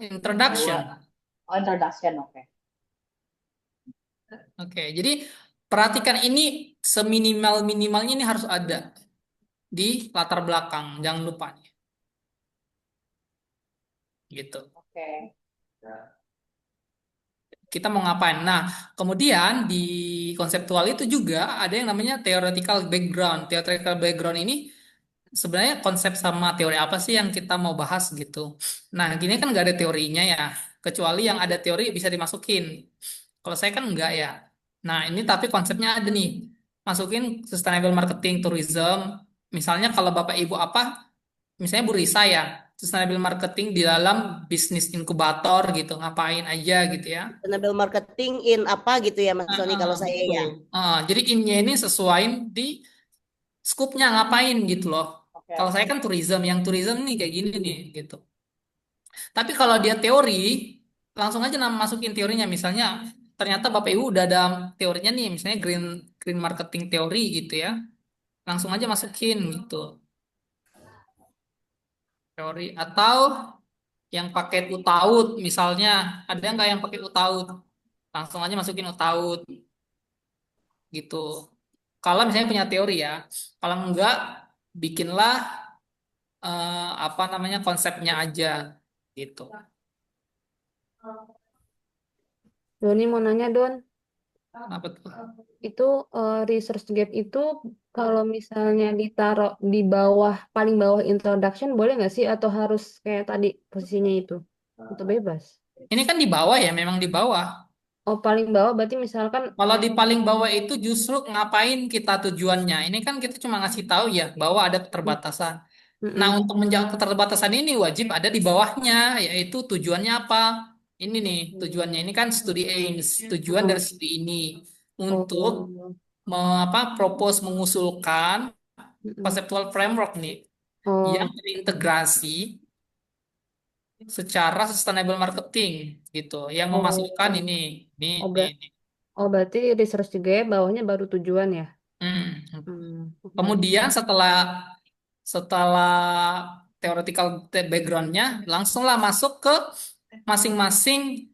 Introduction. Dua. Oh, introduction, oke. Oke, jadi perhatikan ini seminimal-minimalnya ini harus ada di latar belakang. Jangan lupa gitu. Oke. Kita mau ngapain? Nah, kemudian di konseptual itu juga ada yang namanya theoretical background. Theoretical background ini sebenarnya konsep sama teori apa sih yang kita mau bahas gitu. Nah, gini kan nggak ada teorinya ya, kecuali yang ada teori bisa dimasukin. Kalau saya kan nggak ya. Nah, ini tapi konsepnya ada nih. Masukin sustainable marketing tourism. Misalnya kalau Bapak Ibu apa, misalnya Bu Risa ya, sustainable marketing di dalam bisnis inkubator gitu, ngapain aja gitu ya. Sustainable marketing in apa gitu ya Mas Sony kalau saya Betul. ya. Jadi innya ini sesuai di skupnya ngapain gitu loh. Oke, Kalau saya oke. kan tourism, yang tourism nih kayak gini nih gitu. Tapi kalau dia teori, langsung aja masukin teorinya. Misalnya ternyata Bapak Ibu udah ada teorinya nih, misalnya green green marketing teori gitu ya. Langsung aja masukin gitu teori atau yang pakai UTAUD misalnya, ada nggak yang pakai UTAUD? Langsung aja masukin UTAUD gitu. Kalau misalnya punya teori ya, kalau enggak bikinlah apa namanya konsepnya aja gitu. Doni mau nanya Don, Apa tuh? itu research gap itu kalau misalnya ditaruh di bawah, paling bawah introduction boleh nggak sih? Atau harus kayak tadi posisinya itu? Atau bebas? Ini kan di bawah ya, memang di bawah. Oh paling bawah berarti misalkan, Kalau di paling bawah itu justru ngapain kita tujuannya? Ini kan kita cuma ngasih tahu ya bahwa ada mm, keterbatasan. Nah, mm-mm. untuk menjawab keterbatasan ini wajib ada di bawahnya, yaitu tujuannya apa? Ini nih, tujuannya ini kan studi aims, tujuan dari Mm-mm. studi ini untuk Oh, propose mengusulkan mm-mm. conceptual framework nih yang Oh, terintegrasi secara sustainable marketing gitu, yang memasukkan oh, ini, oh, ini, ini. oh berarti research juga ya, bawahnya baru tujuan ya? Hmm. Oke, oke. Kemudian setelah setelah theoretical backgroundnya, langsunglah masuk ke masing-masing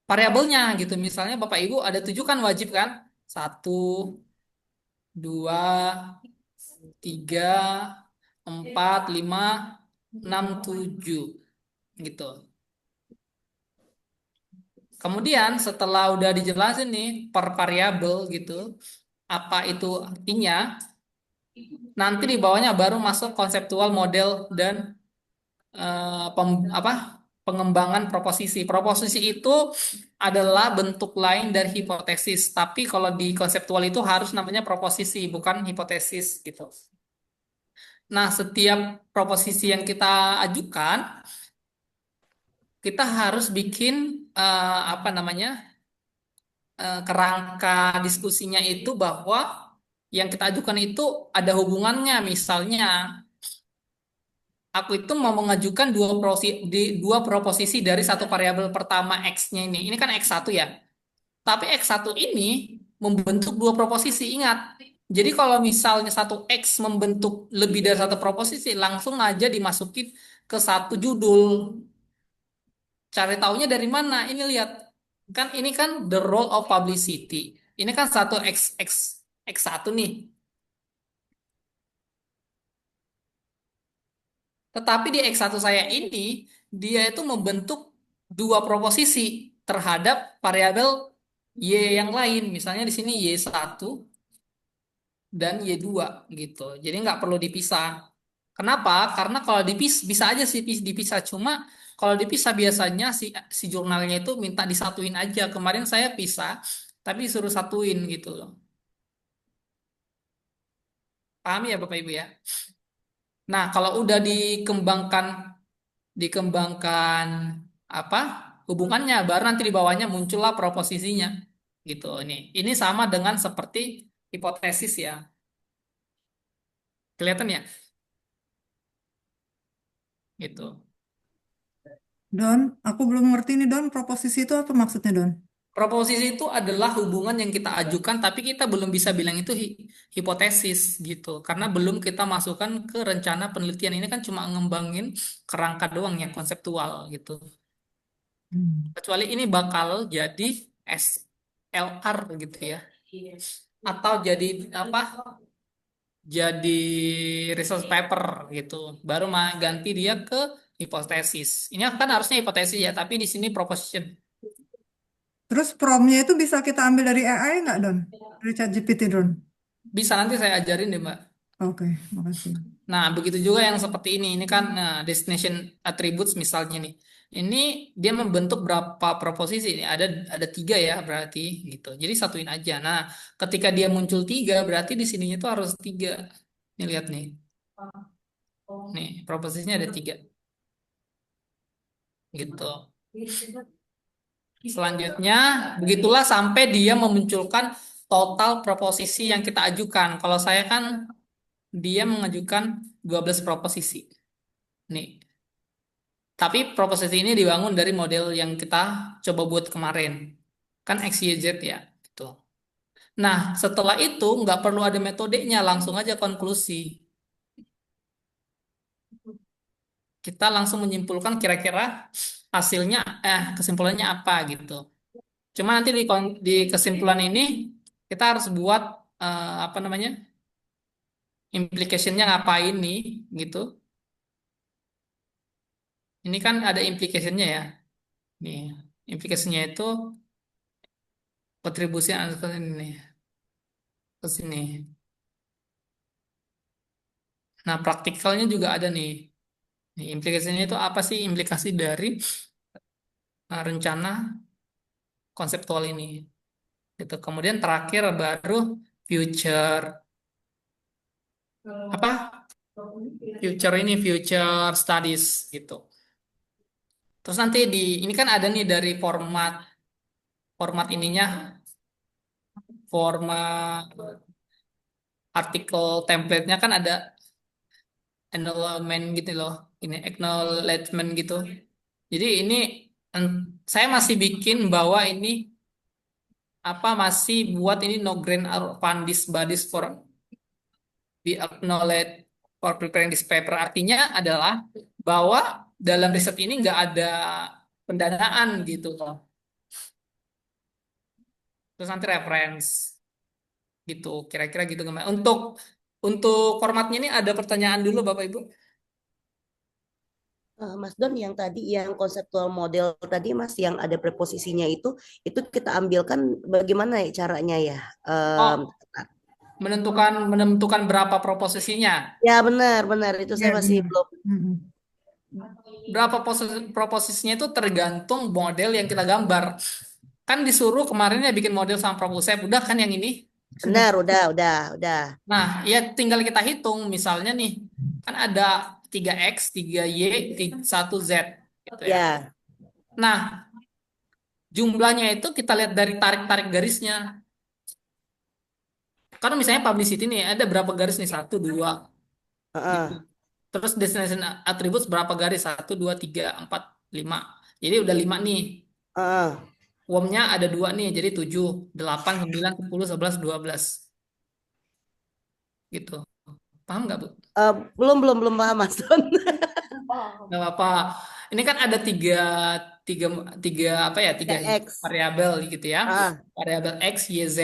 variabelnya gitu. Misalnya Bapak Ibu ada tujuh kan wajib kan? Satu, dua, tiga, empat, lima, enam, tujuh gitu. Kemudian setelah udah dijelasin nih per variabel gitu, apa itu artinya, nanti di bawahnya baru masuk konseptual model dan apa pengembangan proposisi. Proposisi itu adalah bentuk lain dari hipotesis, tapi kalau di konseptual itu harus namanya proposisi, bukan hipotesis gitu. Nah, setiap proposisi yang kita ajukan, kita harus bikin apa namanya kerangka diskusinya itu bahwa yang kita ajukan itu ada hubungannya. Misalnya, aku itu mau mengajukan dua proposisi dari satu variabel pertama X-nya ini. Ini kan X1 ya. Tapi X1 ini membentuk dua proposisi, ingat. Jadi kalau misalnya satu X membentuk lebih dari satu proposisi, langsung aja dimasukin ke satu judul. Cari taunya dari mana? Ini lihat. Kan ini kan the role of publicity. Ini kan satu X1 nih. Tetapi di X1 saya ini, dia itu membentuk dua proposisi terhadap variabel Y yang lain. Misalnya di sini Y1 dan Y2 gitu. Jadi nggak perlu dipisah. Kenapa? Karena kalau dipisah, bisa aja sih dipisah. Cuma kalau dipisah biasanya si jurnalnya itu minta disatuin aja. Kemarin saya pisah, tapi disuruh satuin gitu loh. Paham ya Bapak Ibu ya? Nah, kalau udah dikembangkan apa hubungannya baru nanti di bawahnya muncullah proposisinya gitu ini sama dengan seperti hipotesis ya kelihatan ya gitu. Don, aku belum ngerti nih Don, proposisi itu apa maksudnya Don? Proposisi itu adalah hubungan yang kita ajukan, tapi kita belum bisa bilang itu hipotesis gitu, karena belum kita masukkan ke rencana penelitian. Ini kan cuma ngembangin kerangka doang yang konseptual gitu. Hmm. Kecuali ini bakal jadi SLR gitu ya, atau jadi apa? Jadi research paper gitu. Baru ganti dia ke hipotesis. Ini kan harusnya hipotesis ya, tapi di sini proposition. Terus promnya itu bisa kita ambil dari AI nggak, Don? Dari ChatGPT, Don? Bisa nanti saya ajarin deh, Mbak. Oke, makasih. Nah, begitu juga yang seperti ini. Ini kan destination attributes misalnya nih. Ini dia membentuk berapa proposisi ini? Ada tiga ya berarti gitu. Jadi satuin aja. Nah, ketika dia muncul tiga, berarti di sininya tuh harus tiga. Nih lihat nih. Nih proposisinya ada tiga gitu. Selanjutnya, begitulah sampai dia memunculkan total proposisi yang kita ajukan. Kalau saya kan dia mengajukan 12 proposisi. Nih. Tapi proposisi ini dibangun dari model yang kita coba buat kemarin. Kan XYZ ya. Gitu. Nah, setelah itu nggak perlu ada metodenya, langsung aja konklusi. Kita langsung menyimpulkan kira-kira hasilnya, kesimpulannya apa gitu. Cuma nanti di kesimpulan ini kita harus buat apa namanya, implicationnya ngapain nih gitu. Ini kan ada implicationnya ya. Nih, implicationnya itu kontribusi ini ke sini. Nah, praktikalnya juga ada nih. Nih, implikasinya itu apa sih implikasi dari rencana konseptual ini? Gitu. Kemudian terakhir baru future apa? Future studies gitu. Terus nanti ini kan ada nih dari format format ininya, format artikel template-nya kan ada acknowledgement gitu loh. Ini acknowledgement gitu. Jadi ini em, saya masih bikin bahwa ini apa masih buat ini no grant or fundis bodies for be acknowledged for preparing this paper. Artinya adalah bahwa dalam riset ini nggak ada pendanaan gitu loh. Terus nanti reference gitu, kira-kira gitu Mbak. Untuk formatnya ini ada pertanyaan dulu Bapak Ibu. Mas Don, yang tadi yang konseptual model tadi Mas yang ada preposisinya itu kita ambilkan bagaimana ya caranya ya? Em, Oh, menentukan berapa proposisinya. ya benar benar itu Iya, saya masih benar. belum. Mm-mm. Berapa proposisinya itu tergantung model yang kita gambar. Kan disuruh kemarinnya bikin model sama Propulsep, udah kan yang ini. Sudah. Benar, udah. Nah, ya tinggal kita hitung. Misalnya nih, kan ada 3X, 3Y, 1Z gitu ya. Ya, Nah, jumlahnya itu kita lihat dari tarik-tarik garisnya. Karena misalnya publicity nih, ada berapa garis nih? Satu, dua, gitu. heeh, Terus destination attributes berapa garis? Satu, dua, tiga, empat, lima. Jadi udah lima nih. heeh. WOM-nya ada dua nih, jadi tujuh, delapan, sembilan, 10, 11, 12. Gitu. Paham nggak, Bu? Belum paham Mas Don. Nggak apa-apa. Ini kan ada tiga, tiga, tiga apa ya? Tiga Ya X. variabel gitu ya. Ah, Variabel X, Y, Z.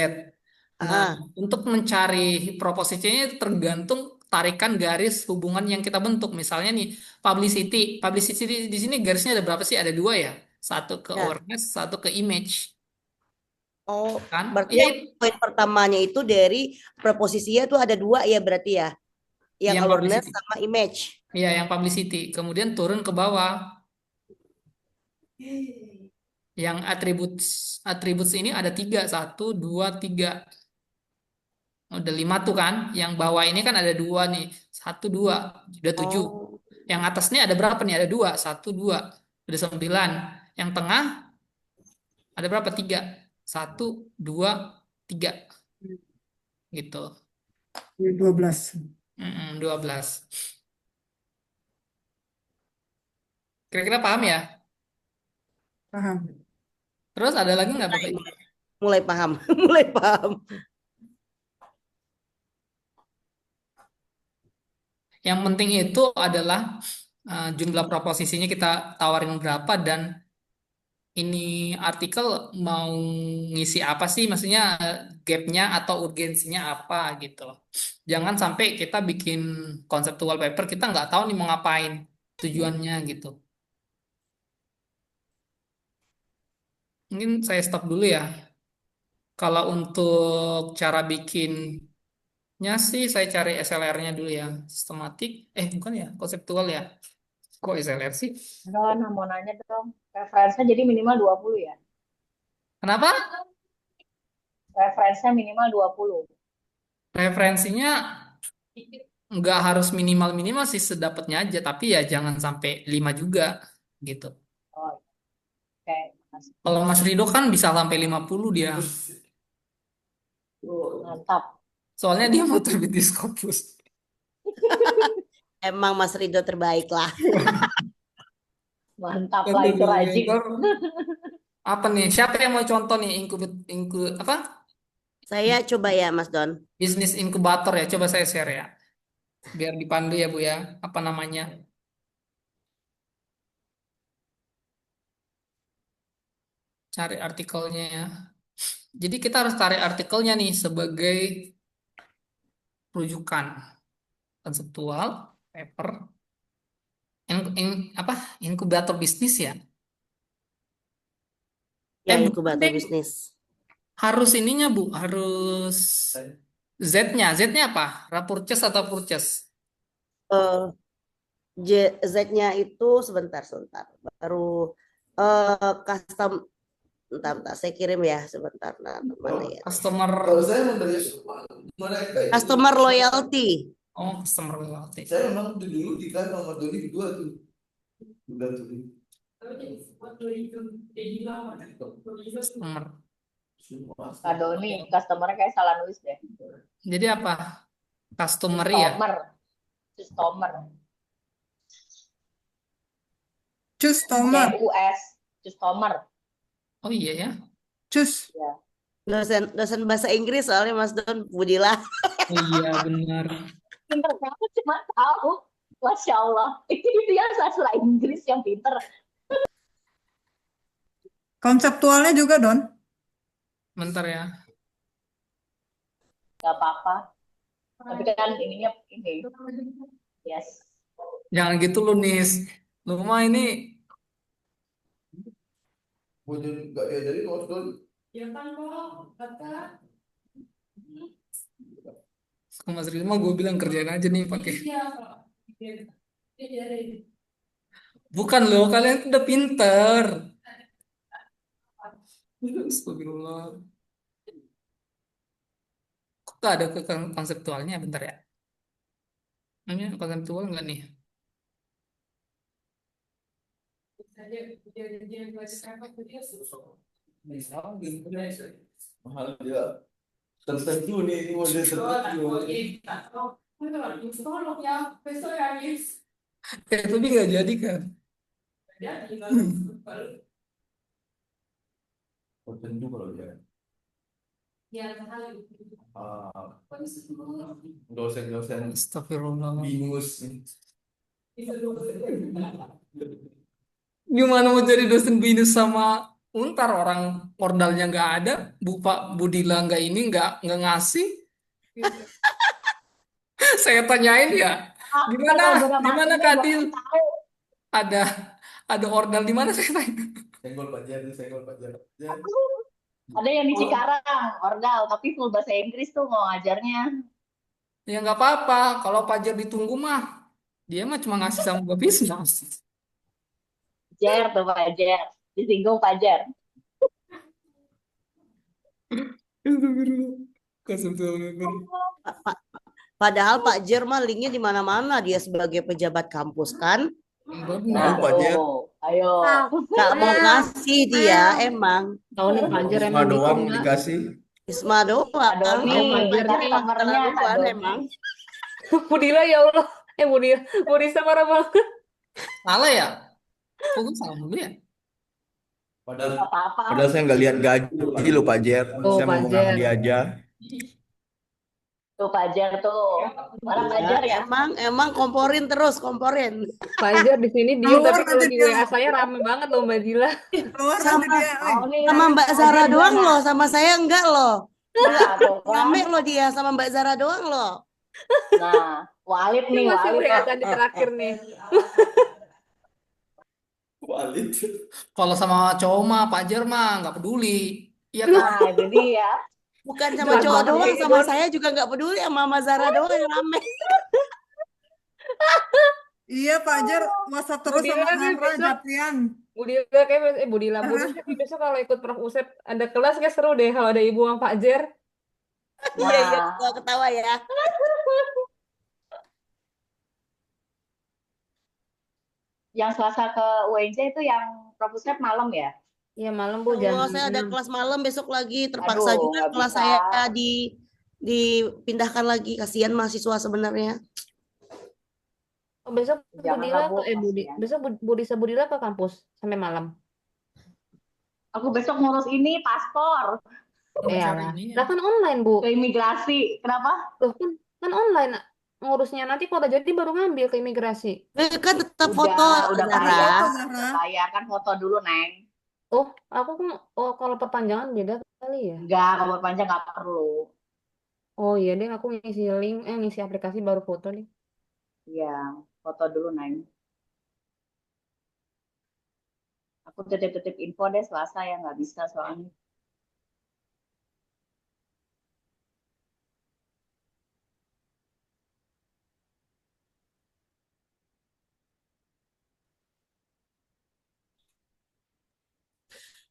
Nah, ah, untuk mencari proposisinya itu tergantung tarikan garis hubungan yang kita bentuk. Misalnya nih, publicity. Publicity di sini garisnya ada berapa sih? Ada dua ya. Satu ke ya. awareness, satu ke image. Oh, Kan? berarti Ya, yang poin pertamanya itu dari preposisinya tuh ada dua ya berarti ya, yang yang awareness publicity. sama image. Ya, yang publicity. Kemudian turun ke bawah. Yang atribut ini ada tiga. Satu, dua, tiga. Udah lima tuh kan. Yang bawah ini kan ada dua nih. Satu, dua. Udah tujuh. Oh, Yang atas nih ada berapa nih? Ada dua. Satu, dua. Udah sembilan. Yang tengah ada berapa? Tiga. Satu, dua, tiga. Gitu. 12. 12. Kira-kira paham ya? Paham. Terus ada lagi nggak Mulai, Bapak Ibu? mulai paham, mulai paham. Yang penting itu adalah jumlah proposisinya kita tawarin berapa dan ini artikel mau ngisi apa sih? Maksudnya gapnya atau urgensinya apa gitu loh. Jangan sampai kita bikin konseptual paper kita nggak tahu nih mau ngapain tujuannya gitu. Mungkin saya stop dulu ya. Kalau untuk cara bikinnya sih saya cari SLR-nya dulu ya. Sistematik, bukan ya, konseptual ya. Kok SLR sih? Don, mau nanya dong. Referensinya jadi minimal 20 ya? Kenapa? Referensinya minimal 20. Referensinya nggak harus minimal-minimal sih sedapatnya aja, tapi ya jangan sampai 5 juga gitu. Oh, oke. Makasih. Kalau Mas Rido kan bisa sampai 50 dia. Mantap. Soalnya dia mau terbit di Scopus. Emang Mas Rido terbaik lah. Mantap lah Satu itu rajin. kilometer. Apa nih? Siapa yang mau contoh nih apa? Saya coba ya Mas Don. Bisnis inkubator ya. Coba saya share ya. Biar dipandu ya Bu ya. Apa namanya? Cari artikelnya ya. Jadi kita harus cari artikelnya nih sebagai rujukan konseptual paper apa inkubator bisnis ya. Ya Bukan inkubator deh. bisnis. Harus ininya Bu, harus Z-nya. Z-nya apa? Rapurchase atau purchase? Eh, Z-nya itu sebentar. Baru custom. Bentar, saya kirim ya sebentar. Nah, mana ya? Customer. Customer loyalty. Oh, customer loyalty. Saya memang dulu di kan nomor Doni kedua tuh. Udah tuh. Customer. Kak Doni, customer-nya kayak salah nulis deh. Jadi apa? Customer ya? Customer. Customer. CUS. Customer. Oh iya ya. Cus. Ya. Dosen bahasa Inggris soalnya Mas Don Budila. Oh iya benar. Pinter banget cuma tahu. Masya Allah. Itu yang sastra Inggris yang pinter. Konseptualnya juga Don. Bentar ya. Gak apa-apa. Tapi kan ininya ini. Yes. Jangan gitu lu Nis. Lu mah ini Mau jadi nggak diajarin nomor Doni. ke Mas Rizma gue bilang kerjain aja nih pakai. Bukan lo, kalian tuh udah pinter. Astagfirullah. Kok gak ada ke konseptualnya? Bentar ya. Ini konseptual nggak nih? Mahal dia. Tertentu nih ini model tertentu. Tapi nggak jadi kan? Tertentu kalau dia. Dosen-dosen Astagfirullah. bingus. Gimana mau jadi dosen binus sama Untar orang modalnya nggak ada, Pak Budila nggak ini nggak ngasih. Saya tanyain ya, gimana Kadil? Ada ada ordal di mana saya tanya? Senggol Pak Jar, senggol Pak Jar. Ada yang di Cikarang, ordal, tapi full bahasa Inggris tuh mau ngajarnya. Ya nggak apa-apa, kalau Pajar ditunggu mah, dia mah cuma ngasih sama gue bisnis. Jer tuh Pajar, disinggung Pajar. Padahal Pak Jer linknya di mana-mana dia sebagai pejabat kampus kan. Tahu Pak Jar. Ayo. Nggak mau ngasih dia emang. Tahu nih Fajar Cuma emang gitu doang enggak? dikasih. Isma doang. Doni, customernya Keterlaluan emang. Budila ya Allah. Budila. Budisa marah banget. Salah ya? Kok gue salah dulu ya? Padahal Nggak apa-apa. padahal saya nggak lihat gaji loh Pak Jer. Oh, Saya mau mengabdi Fajar. aja. Tuh Fajar tuh. Mana Ya, Fajar ya? emang komporin terus, komporin. Fajar di sini diem, Keluar tapi kalau nanti di dia. WA saya rame banget loh Mbak Dila. Keluar nanti Sama dia. Oh, nih sama Mbak Zara Fajar doang gimana? loh, sama saya enggak loh. Nah, tuh kan. Rame loh dia sama Mbak Zara doang loh. Nah, Walid Ini nih, masih Walid. WA tadi terakhir nih. Walid. Kalau sama cowok mah Pajar mah nggak peduli. Iya kan? Nah, itu dia. Bukan sama Jelas cowok banget doang, kayaknya sama Don. saya juga nggak peduli, sama Mbak Zara doang yang rame. Iya Pak Jar, WhatsApp Bu terus Dila sama nih Hara, besok, Japrian. Bu Dila kayak Bu Dila, Bu Nusret nih besok kalau ikut Prof Usep ada kelas kayak seru deh kalau ada Ibu sama Pak Jer. Iya, iya, Nah, ketawa ya. yang Selasa ke UNJ itu yang Profesor malam ya? Iya malam Bu jam Allah, saya ada 6. kelas malam besok lagi, terpaksa Aduh, juga nggak kelas bisa. saya dipindahkan lagi. Kasihan mahasiswa sebenarnya. Oh, besok Bu Jangan Dila lah, Bu. Kasihan. besok Bu Disa Bu Dila ke kampus sampai malam. Aku besok ngurus ini paspor Alah. Ini Lah kan online Bu. ke imigrasi. Kenapa? Loh kan online ngurusnya nanti kalau udah jadi baru ngambil ke imigrasi. Kan tetap foto, Udah Zara. bayar. Foto, Udah Zara. bayar kan foto dulu, Neng. Oh, kalau perpanjangan beda kali ya. Enggak, kalau panjang nggak perlu. Oh iya deh, aku ngisi aplikasi baru foto nih. Iya, foto dulu, Neng. Aku titip-titip info deh Selasa ya, nggak bisa soalnya.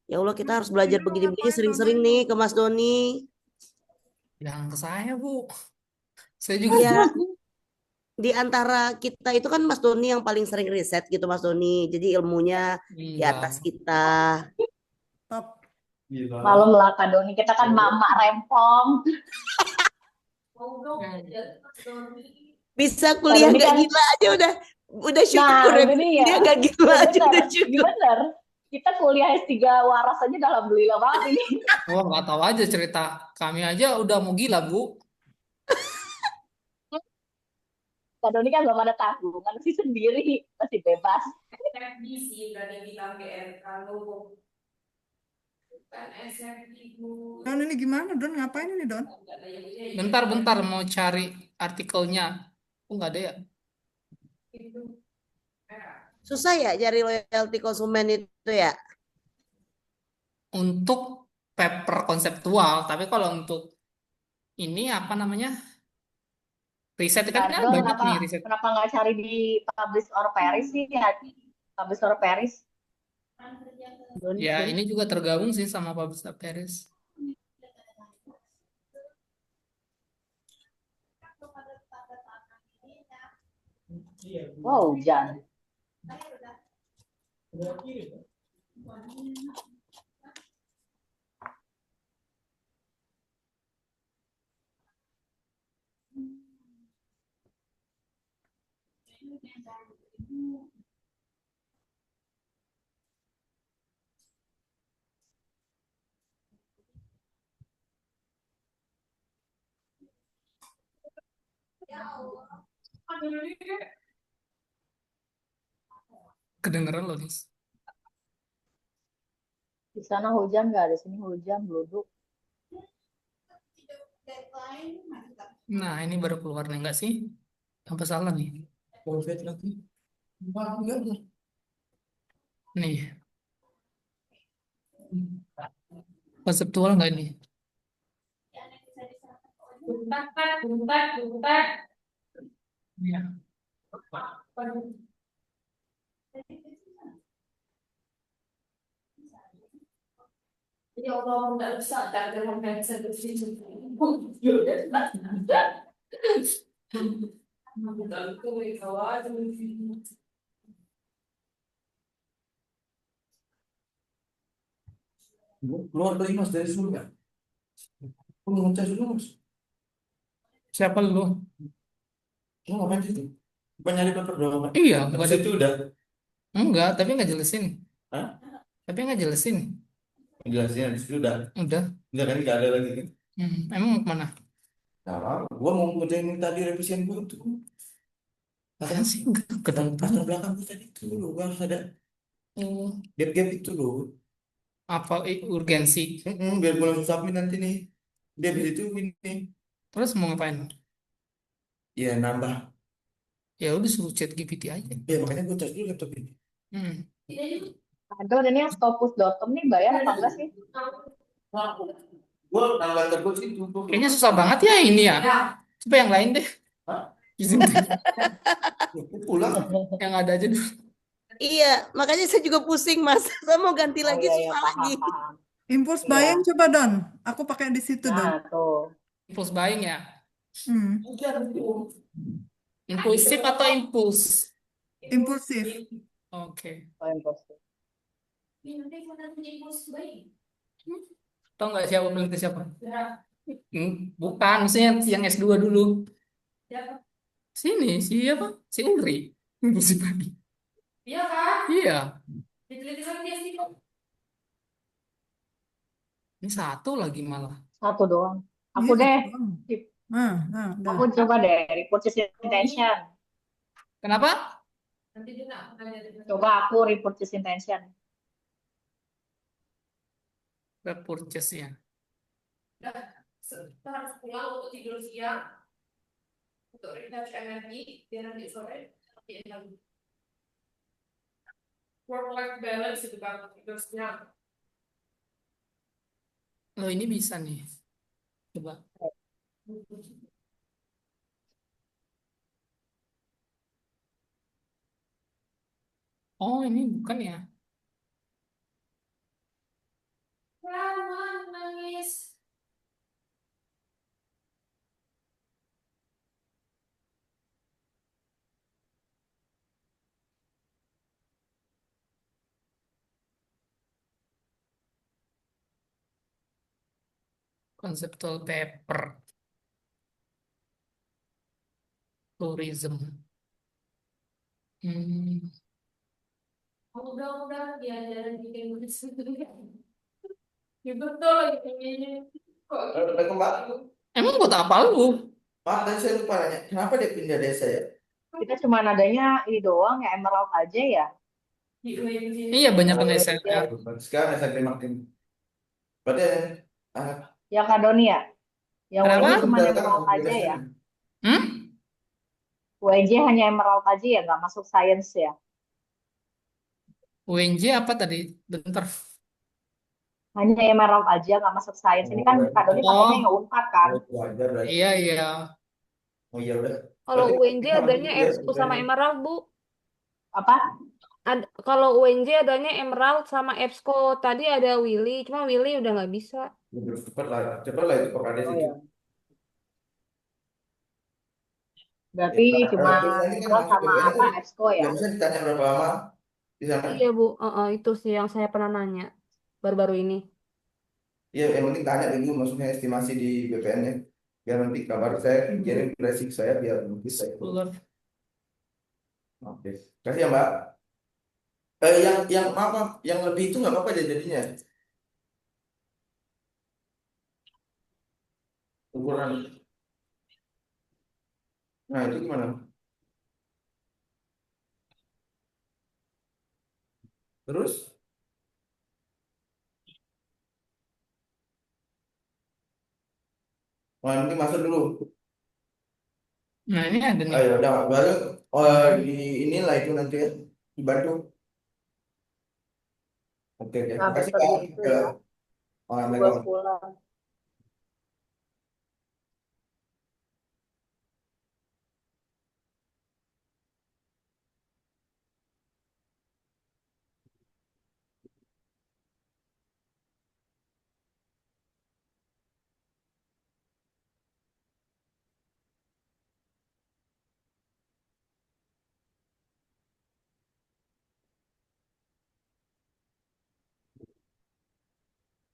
Ya Allah, kita harus belajar Ini begini-begini ngapain, sering-sering Doni? nih ke Mas Doni. jangan ke saya, Bu. Saya juga Ya, di antara kita itu kan Mas Doni yang paling sering riset gitu Mas Doni. Jadi ilmunya di enggak. atas kita. Top. Malam lah Kak Doni, kita kan mama rempong. Bisa kuliah Doni nggak kan- gila aja udah syukur Nah, ya. itu dia. Dia nggak gila aja Bener, udah syukur. bener. Kita kuliah S3 waras aja udah alhamdulillah banget ini. Oh, nggak tahu aja cerita. Kami aja udah mau gila, Bu. Kak Doni kan belum ada tanggungan sih sendiri, masih bebas. Don ini gimana Don? Ngapain ini Don? Bentar mau cari artikelnya. Oh, nggak ada ya? Susah ya cari loyalty konsumen itu ya. Untuk paper konseptual, tapi kalau untuk ini apa namanya? Riset kan Kak kan Don, banyak nih riset. kenapa nggak cari di Publish or Paris sih ya? Publish or Paris. Ya, ini juga tergabung sih sama Publish Paris. Wow, hujan. Kedengeran loh, Nis. Di sana hujan nggak? Di sini hujan, bluduk. Nah, ini baru keluar nih, enggak sih? Apa salah nih? Covid lagi. Enggak. Nih. Konseptual nggak ini? Iya. Ya Allah, nggak bisa dalam headset itu. Keluar dari Mas dari surga. Aku mau ngecas dulu Mas. Siapa lu? Lu ngapain situ? Bukan nyari paper doang kan? Iya, Habis itu udah. enggak, tapi nggak jelasin. Hah? Tapi nggak jelasin. Jelasin di situ udah. Udah. Udah kan nggak ada lagi kan. Emang mau kemana? Nah, gua mau ngerjain yang tadi revisian gua tuh. Apaan sih? Nggak ketemu. Latar belakang gua tadi tuh loh, gua harus ada Oh, gap-gap itu loh. apa urgensi? Biar gua langsung submit nanti nih. Dia habis itu ini. Terus mau ngapain? Ya nambah. Ya udah suruh chat GPT aja. Ya makanya gua charge dulu laptop ini. Hmm. Aduh, ini yang Scopus.com nih bayar apa enggak sih? Gua nambah terus itu. Kayaknya susah banget ya ini ya. Coba yang lain deh. Hah? Izin deh. Pulang. Yang ada aja dulu. Iya, makanya saya juga pusing, Mas. Saya mau ganti Oh lagi, iya, ya, susah paham, lagi. paham. Impulse Iya. buying coba Don. Aku pakai di situ Don. Nah, tuh. Impulse buying ya. Hmm, Impulsif atau impuls? impulsif. Oke. Paling positif. Tahu nggak siapa peneliti siapa? Bukan, maksudnya yang S2 dulu. Sini, siapa? Si Ulri. Impulsif buying. Iya kan? Iya. Diteliti lagi dia sih kok. Ini satu lagi malah. Satu doang. Aku Iya, deh. Don. Nah, udah. Aku coba deh repurchase intention. Kenapa? Nanti dia nak nanya dia. Coba aku repurchase intention. Repurchase ya. Udah, kita harus pulang untuk tidur siang, untuk recharge energi, biar nanti sore kerjain lagi. Work life balance itu kan tidur siang. Loh ini bisa nih. Coba. Oh ini bukan ya. Jangan nangis. Conceptual paper. Tourism. Hmm. Udah diajarin bikin nulis sendiri. Ya betul lagi ini. Kok Udah kembali. Emang buat apa lu? Pak, tadi saya lupa nanya, kenapa dia pindah desa ya? Kita cuma adanya ini doang ya Emerald aja ya. di UNJ? Iya banyak kan Oh, SLR. Sekarang SMP makin. Pada yang Kak Doni ya. Yang Kenapa? UNJ cuma datang Emerald aja ya. Hmm? UNJ hanya Emerald aja ya, nggak masuk science ya. UNJ apa tadi? Bentar. Hanya Emerald aja nggak masuk science. Ini kan Kak Doni pakainya yang Oh, Unpad kan. wajar berarti. iya iya. Oh iya udah. Kalau Berarti UNJ kita adanya masuk ya, EBSCO sama bukannya. Emerald, Bu. Apa? Kalau UNJ adanya Emerald sama EBSCO. Tadi ada Willy, cuma Willy udah nggak bisa. Cepet lah itu Pak Kades Oh itu. ya. Berarti Ya, cuma nanti kan Emerald masuk sama BPN apa kan, EBSCO ya. nggak bisa ditanya berapa lama di sana. Iya, Bu. Itu sih yang saya pernah nanya baru-baru ini. Iya, yang penting tanya dulu maksudnya estimasi di BPN ya. Biar nanti kabar saya kirim tracing saya biar nanti saya. Keluar. Oke. Kasih ya Mbak. Yang maaf, maaf, yang lebih itu nggak apa-apa jadinya. Ukuran. Nah itu gimana? Terus? Wah, nanti masuk dulu. Nah ini ada nih. Ayo, udah baru di inilah itu nanti ya dibantu. Oke, oke. Sampai Makasih Kak. pergi itu Ya. ya. Buat Waalaikumsalam. pulang.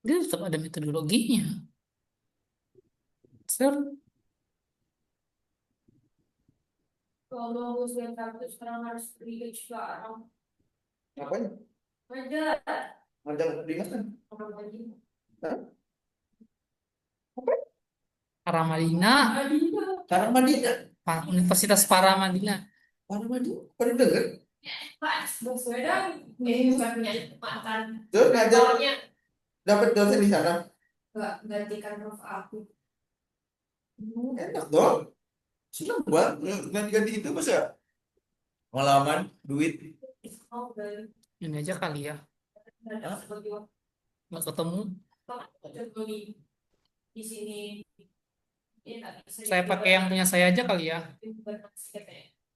Dia tetap ada metodologinya. Sir, Kalau usia kartu sekarang harus beli sekarang. Ngapain? Aja. Panjang Dimas kan? Hah? Paramadina, Karamadina. Universitas Paramadina. Karamadina. Pernah dengar? Pak, Baswedan, bukan punya mantan. Terus ngajar Mentornya dapat dosen di sana. nggak gantikan prof aku. Enak dong. Senang banget. Ganti-ganti itu masa pengalaman, duit. Oh, dari Ini aja kali ya, ada sebagai nggak ketemu. Pak, coba di sini ini tak bisa Saya pakai yang punya saya aja kali ya.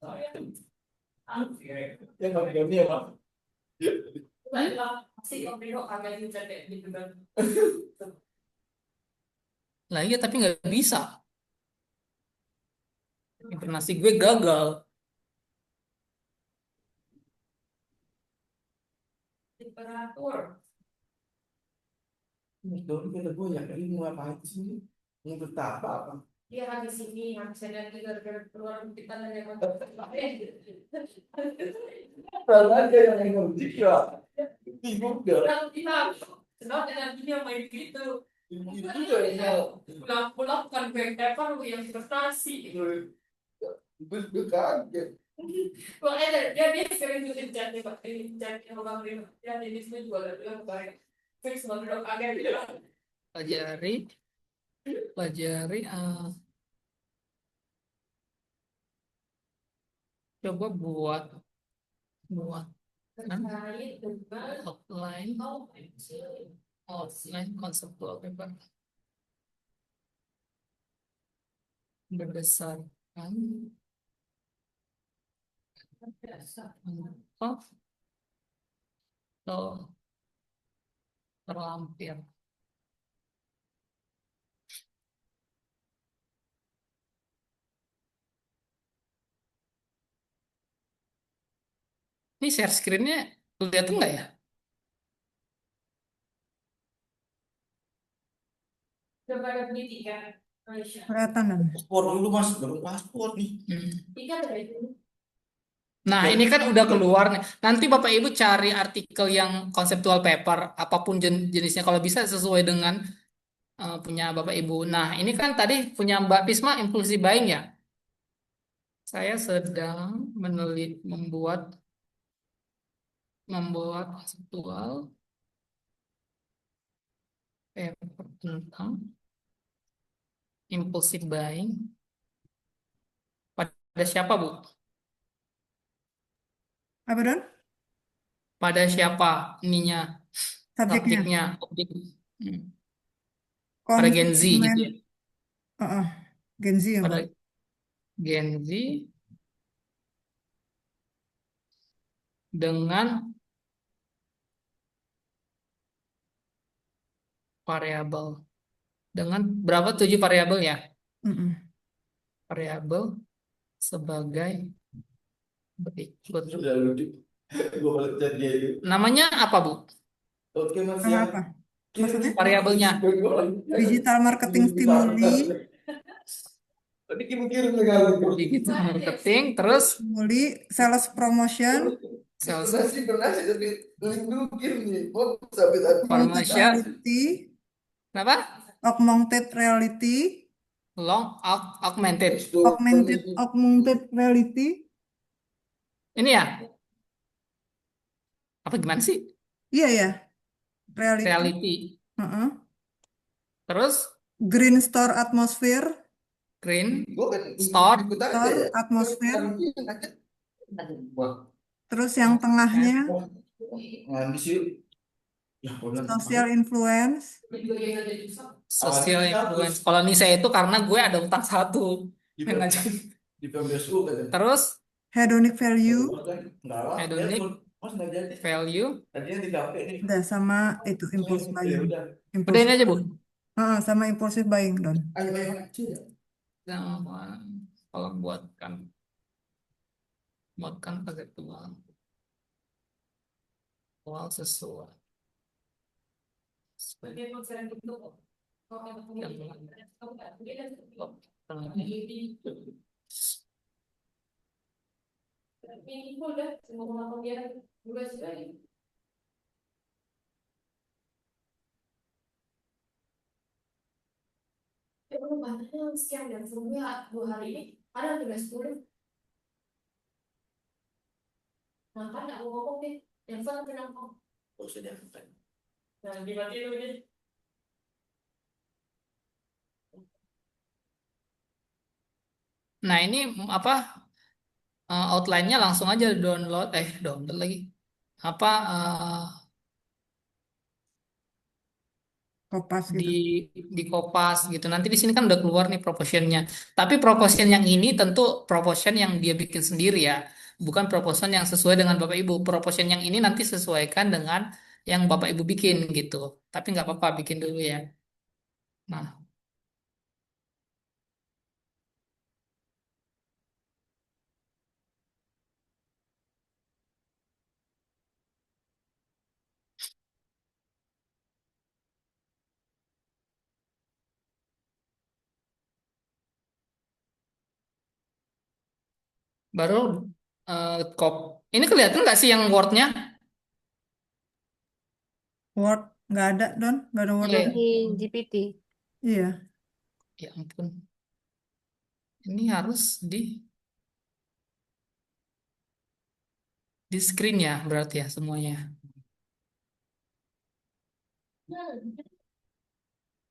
Soalnya Ya nggak ganti ya Pak. lah pasti kalau Rino agak juga kayak gitu kan. Lah iya tapi nggak bisa. Informasi gue gagal. Temperatur. Itu kita gue yang ini mau ngapain sih? Mau betapa apa? Dia habis ini habis ada gara-gara keluar kita nanya Kalau ada yang ngerti ya, bingung deh. orang bilang kenapa dengan ini yang main gitu Bingung juga ya. pulang-pulang bukan paper lu yang prestasi Gue kaget. makanya dia sering bikin chat nih pak ini chat yang bang Rino ya ini semua juga ada bilang baik fix bang Rino kaget gitu Pelajari, pelajari. Coba buat kan terkait dengan outline, outline konseptual paper berdasarkan contoh atau terlampir. Ini share screen-nya kelihatan nggak ya? coba ada pendidikan Malaysia Kelihatan Dan. Paspor dulu mas, baru paspor nih. tiga dari itu Nah, ini kan udah keluar nih. Nanti Bapak Ibu cari artikel yang konseptual paper, apapun jenisnya kalau bisa sesuai dengan punya Bapak Ibu. Nah, ini kan tadi punya Mbak Pisma impulsive buying ya. Saya sedang membuat konseptual paper tentang impulsive buying. Pada siapa, Bu? Apa Don? Pada siapa ininya, Subjeknya. subjeknya, objek. Hmm. Pada Gen Z Konsumen. gitu ya. Gen Z ya Pada Bang. Gen Z dengan variabel. Dengan berapa 7 variabel ya? Mm-mm. Variabel sebagai berikut. Sudah lucu. Gue balik chat dia itu. Namanya apa, Bu? Oke mas Sama ya. apa? Maksudnya? Variabelnya. Digital marketing stimuli, Tadi kirim negara. Digital marketing, terus stimuli, sales promotion, sales Donasi tapi link dulu kirim nih. Oh, sampai tadi. augmented Information. reality, Kenapa? augmented reality, Augmented. augmented reality. Ini ya? Apa gimana sih? Iya ya, reality. Reality. Heeh. Terus Green store atmosphere, green Gue kan store. ikut aja store ya. atmosphere. Wah, Terus yang tengahnya ngambis yuk. Ya, social influence, Social influence. Kalau ini saya itu karena gue ada utang satu. di Yang ngajarin. PMDSU kan. Terus hedonic value, hedonic Mas nggak jadi. value. Tadinya di kafe nih. udah sama itu impulse Ya buying. udah. Udah ini aja, Bu. Sama impulsive buying Don. Ayo ayo ayo. Kalau buatkan konseptual sesuai ini udah semua dia juga sudah katanya sekian dan sebelumnya 2 hari ini ada tugas 10. Nah kan nggak mau ngomong deh. Telepon kenapa? Nggak usah diangkat. Nah dimatiin dulu deh. Nah, ini apa outline-nya langsung aja download lagi. Apa Kopas di gitu. di Kopas gitu. Nanti di sini kan udah keluar nih proportionnya. Tapi proportion yang ini tentu proportion yang dia bikin sendiri ya, bukan proportion yang sesuai dengan Bapak Ibu. Proportion yang ini nanti sesuaikan dengan yang Bapak Ibu bikin gitu. Tapi nggak apa-apa bikin dulu ya. Nah, baru kop. Ini kelihatan nggak sih yang Word-nya? Word nggak ada Don, baru Word Iya, aja. Di GPT. Iya. ya ampun. Ini harus di screen ya berarti ya semuanya.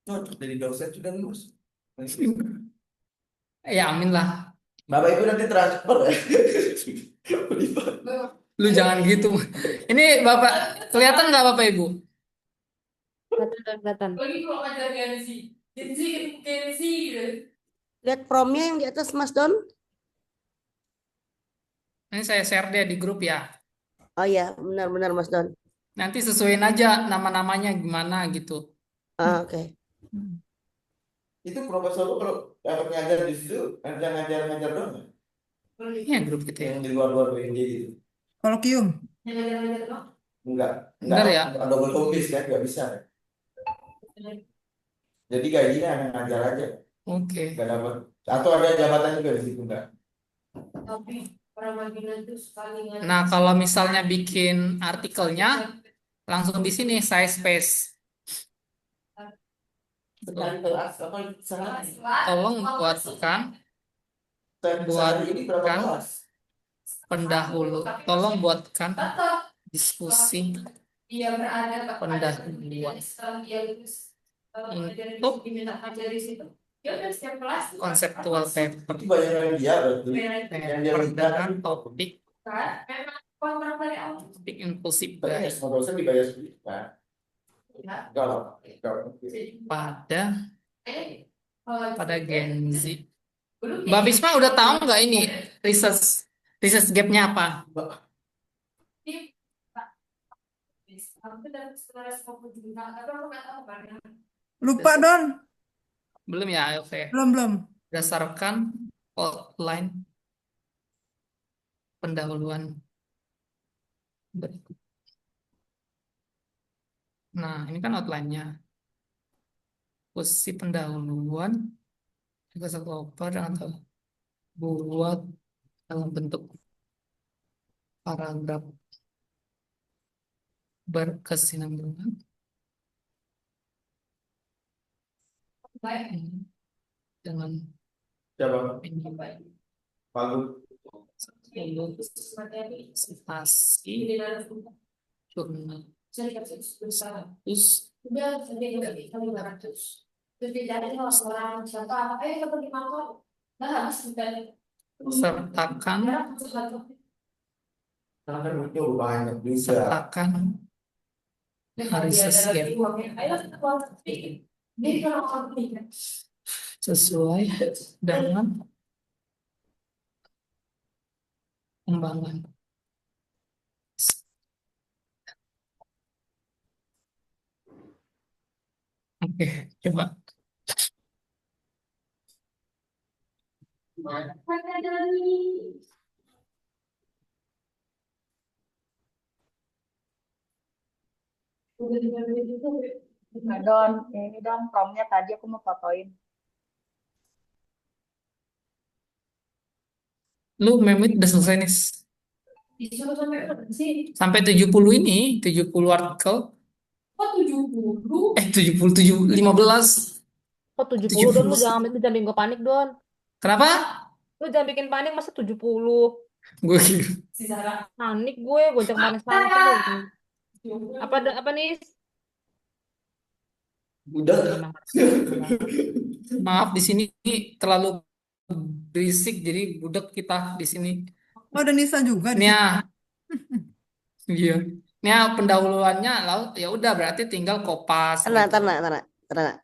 Tuh, dari dosen sudah lulus. Ya amin lah. Bapak Ibu nanti transfer ya. Lu jangan gitu. Ini Bapak kelihatan nggak Bapak Ibu? Kelihatan. Lagi kalau ngajar Genzi gitu. Lihat promnya yang di atas Mas Don. Ini saya share deh di grup ya. Oh ya, benar-benar Mas Don. Nanti sesuaiin aja nama-namanya gimana gitu. Ah, oke. Itu profesor lu kalau dapat ngajar di situ, ngajar doang ya? Ini ya grup gitu ya. Yang di luar-luar BNJ gitu. Kolokium. Ngajar-ngajar doang. Enggak, Benar ya? enggak double tulis kan, nggak bisa. Jadi gajinya hanya ngajar aja, Oke. nggak dapat. Atau ada jabatan juga di situ enggak? Tapi Pramagina itu sekali ngajar. Nah, kalau misalnya bikin artikelnya langsung di sini saya space. Sekali kelas apa salah? Tolong buatkan Sehari ini berapa buatkan kelas? pendahulu. Tolong buatkan Tetap diskusi dia berada pada pendahuluan setelah dia lulus ngajar untuk diminta ngajar di situ. Ya udah setiap kelas konseptual paper Itu banyak yang dia berarti. Yang dia dengan topik kan memang kontrak dari awal. topik impulsif Tapi ya baik semua dosen dibayar sedikit kan? Ya. Enggak lah. Enggak. pada pada Gen Z. Belum Mbak Bisma udah tahu nggak ini research gapnya apa? aku dapat sekolah 10 juta tapi aku nggak tahu kan. Lupa Don. Belum ya, oke. Belum. Berdasarkan outline pendahuluan berikut. Nah, ini kan outline-nya. Posisi pendahuluan juga sekelompok atau buat dalam bentuk paragraf berkesinambungan. Baik. Dengan Siapa? ini Bagus. Materi citasi di dalam jurnal saya kasih besar. terus Udah jadi nggak bisa 500. Terus tidak ada orang siapa? Ayo kita pergi makan. Nah habis kita sertakan Karena kan duitnya udah banyak bisa. sertakan research gap Ayo kita keluar. Jadi kalau orang pikir sesuai dengan kembangan. Oke, coba. Nah, Don, ini dong promnya tadi aku mau fotoin. Lu memit udah selesai nih. disuruh sampai berapa sih? Sampai 70 ini, 70 artikel. Oh 70. 77, 15. Kok 70 Don? 70. Lu jangan bikin gue panik Don. Kenapa? Lu jangan bikin panik masa 70. Gue kira. Panik gue ajak panas-panasan lu. Apa nih? Udah. Emang marah-marah. Maaf di sini terlalu berisik jadi budak kita di sini. Oh, ada Nisa juga di Nih situ. ya, iya. Nih ya, pendahuluannya lalu ya udah berarti tinggal kopas Tenang, gitu. tenang, tenang, tenang.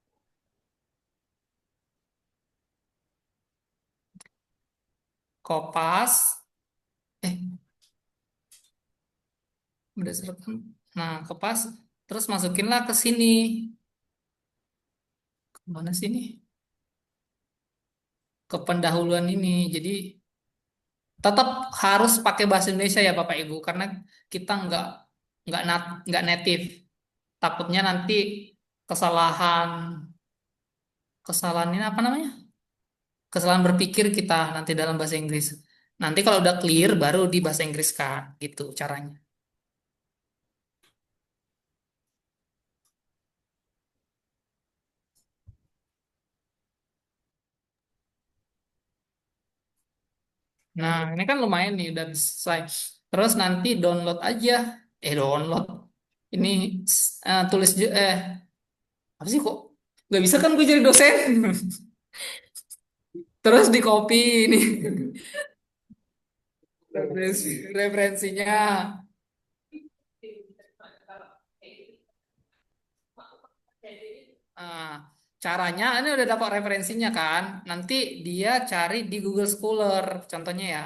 Kopas eh berdasarkan nah kopas terus masukinlah ke sini. Mana sini? Ke pendahuluan ini. Jadi tetap harus pakai bahasa Indonesia ya Bapak Ibu karena kita nggak native. Takutnya nanti kesalahan kesalahan ini apa namanya? Kesalahan berpikir kita nanti dalam bahasa Inggris. Nanti kalau udah clear baru di bahasa Inggris Kak, gitu caranya. Nah, ini kan lumayan nih udah selesai. Terus nanti download aja. Download. Ini tulis apa sih kok? Gak bisa kan gue jadi dosen? Terus di copy ini referensinya. Nah, caranya ini udah dapat referensinya kan. Nanti dia cari di Google Scholar contohnya ya.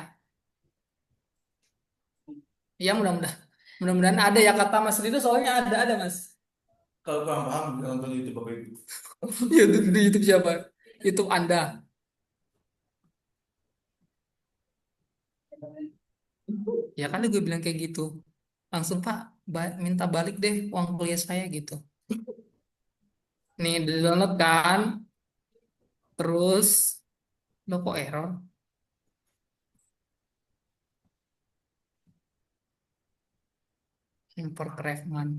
Ya mudah-mudahan ada ya kata Mas Rido soalnya ada Mas. Kalau kurang paham, bisa nonton YouTube Bapak Ibu. Di YouTube siapa? YouTube Anda. Ya kan gue bilang kayak gitu. Langsung Pak, minta balik deh uang kuliah saya gitu. Nih di download kan. Terus lo kok error? Import Revman.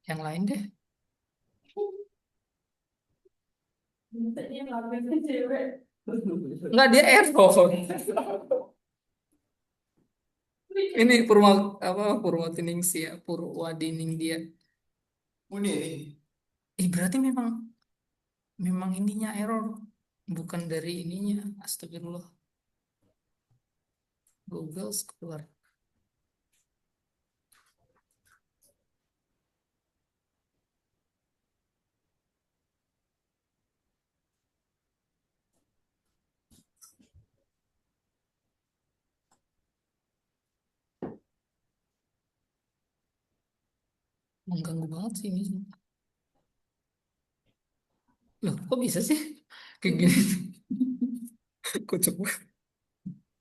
Yang lain deh. Enggak dia error. Ini Purwadiningsi ya, Purwadining dia. Oh, ini. Berarti memang ininya error, bukan dari ininya. Astagfirullah. Google keluar. Mengganggu banget sih ini. Loh, kok bisa sih? Kayak gini. Kocak banget.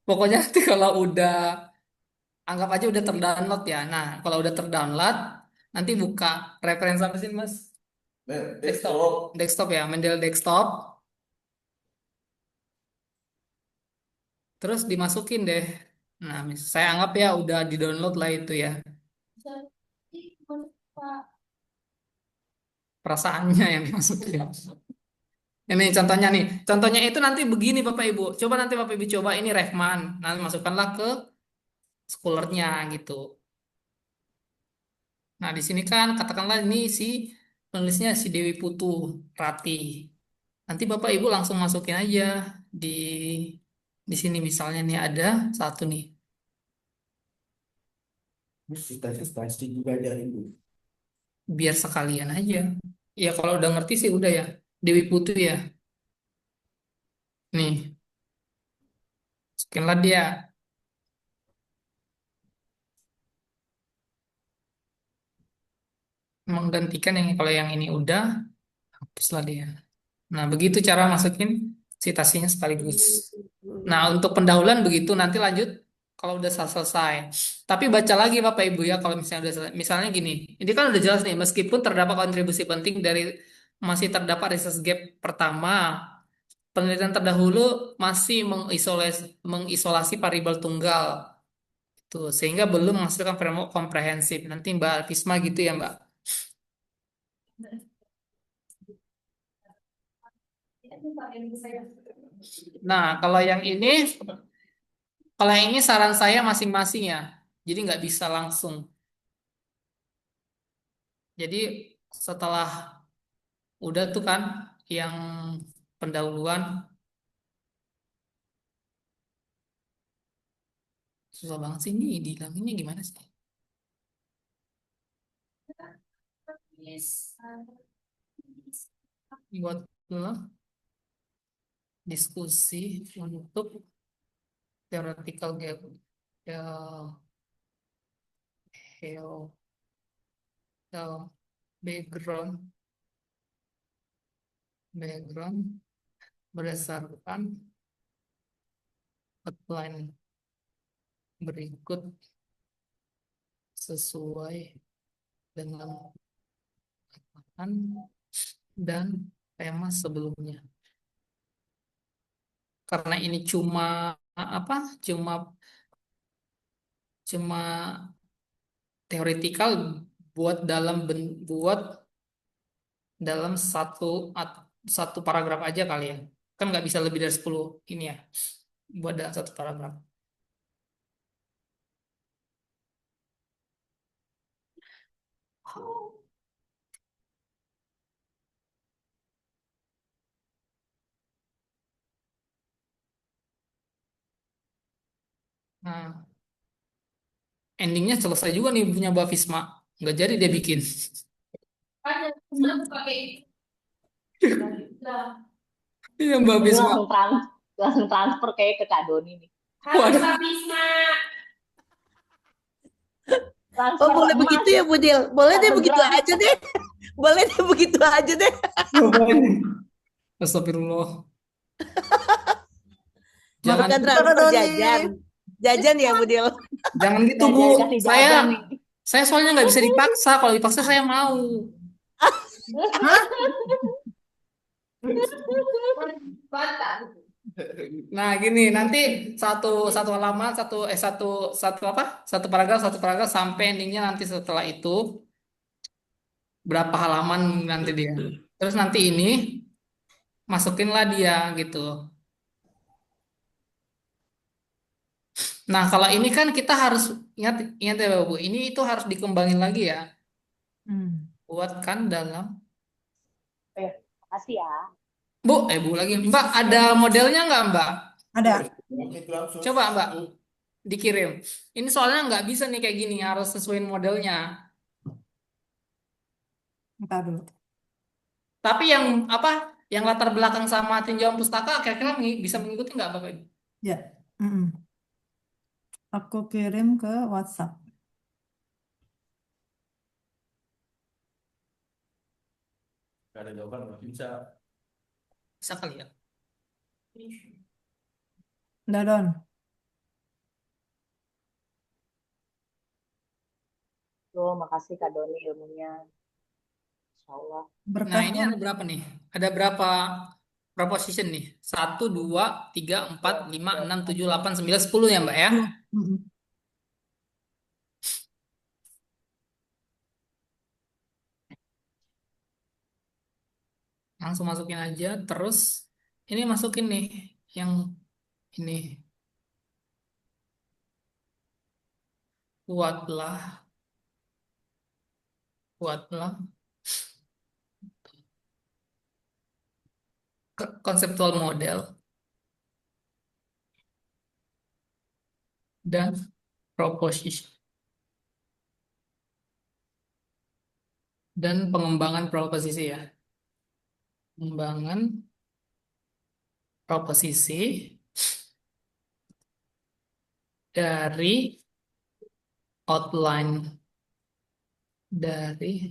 Pokoknya nanti kalau udah anggap aja udah terdownload ya. Nah, kalau udah terdownload, nanti buka referensi apa sih, Mas? Desktop. Desktop. Desktop ya, Mendeley desktop. Terus dimasukin deh. Nah, saya anggap ya udah di-download lah itu ya. Perasaannya yang dimasukin. Ini contohnya nih. Contohnya itu nanti begini Bapak Ibu. Coba nanti Bapak Ibu coba ini Rehman. Nanti masukkanlah ke schoolernya gitu. Nah, di sini kan katakanlah ini si penulisnya si Dewi Putu Rati. Nanti Bapak Ibu langsung masukin aja di di sini misalnya nih ada satu nih. Stasi juga ada Ibu. Biar sekalian aja. Ya kalau udah ngerti sih udah ya. Dewi Putu ya. Nih, masukinlah dia. Menggantikan yang kalau yang ini udah hapuslah dia. Nah, begitu cara masukin citasinya sekaligus. Nah, untuk pendahuluan begitu nanti lanjut kalau udah selesai. Tapi baca lagi Bapak Ibu ya kalau misalnya udah selesai. Misalnya gini, ini kan udah jelas nih meskipun terdapat kontribusi penting dari masih terdapat research gap pertama, penelitian terdahulu masih mengisolasi variabel tunggal. Tuh, sehingga belum menghasilkan framework komprehensif. Nanti Mbak Tisma gitu ya, Mbak. Nah, kalau yang ini saran saya masing-masing ya. Jadi nggak bisa langsung. Jadi setelah udah tuh kan yang pendahuluan, susah banget sih ini dihilanginnya gimana sih? Buatlah diskusi untuk theoretical gap, ya, ya, ya, background berdasarkan outline berikut sesuai dengan bahan dan tema sebelumnya. Karena ini cuma apa? Cuma cuma teoretikal buat dalam satu paragraf aja kali ya. Kan nggak bisa lebih dari 10 ini ya. Buat dalam satu paragraf. Nah, endingnya selesai juga nih punya Mbak Fisma. Nggak jadi dia bikin. Ada, aku pakai nah, Iya Mbak Ini Fisma. langsung transfer kayak ke Kak Doni nih. harus Waduh. Bisma. Oh, Transfer boleh emas begitu ya, Budil? Boleh deh begitu Instagram. aja deh. Boleh deh begitu aja deh. Astagfirullah. Jangan Bukan Makasih Kak transfer Doni. jajan. Jajan ya, Budil? jangan gitu Bu. Jajan kasih Saya jajan nih. saya soalnya nggak bisa dipaksa. Kalau dipaksa saya mau. Hah? Bantah. Nah, gini, nanti satu satu halaman, satu satu apa? Satu paragraf sampai endingnya nanti setelah itu berapa halaman nanti dia. Terus nanti ini masukinlah dia gitu. Nah, kalau ini kan kita harus ingat ingat ya Bu, ini itu harus dikembangin lagi ya. Hmm. Buatkan dalam Makasih ya. Bu lagi. Mbak, ada modelnya nggak Mbak? Ada. Itu langsung. Coba Mbak dikirim. Ini soalnya nggak bisa nih kayak gini, harus sesuaiin modelnya. Bentar dulu. Tapi yang apa? Yang latar belakang sama tinjauan pustaka kira-kira bisa mengikuti nggak Bapak Ibu? Ya. Mm-mm. Aku kirim ke WhatsApp. Gak ada jawaban nggak bisa. Bisa kali ya. Udah, Don. Tuh, makasih Kak Doni ilmunya. Insya Allah. Nah, Berkah ini Don. ada berapa nih? Ada berapa proposition nih? Satu, dua, tiga, empat, lima, enam, tujuh, delapan, sembilan, 10 ya Mbak ya? Mm-mm. Langsung masukin aja. Terus ini masukin nih yang ini. Buatlah, buatlah konseptual model dan proposition dan pengembangan proposisi ya. Pengembangan proposisi dari outline dari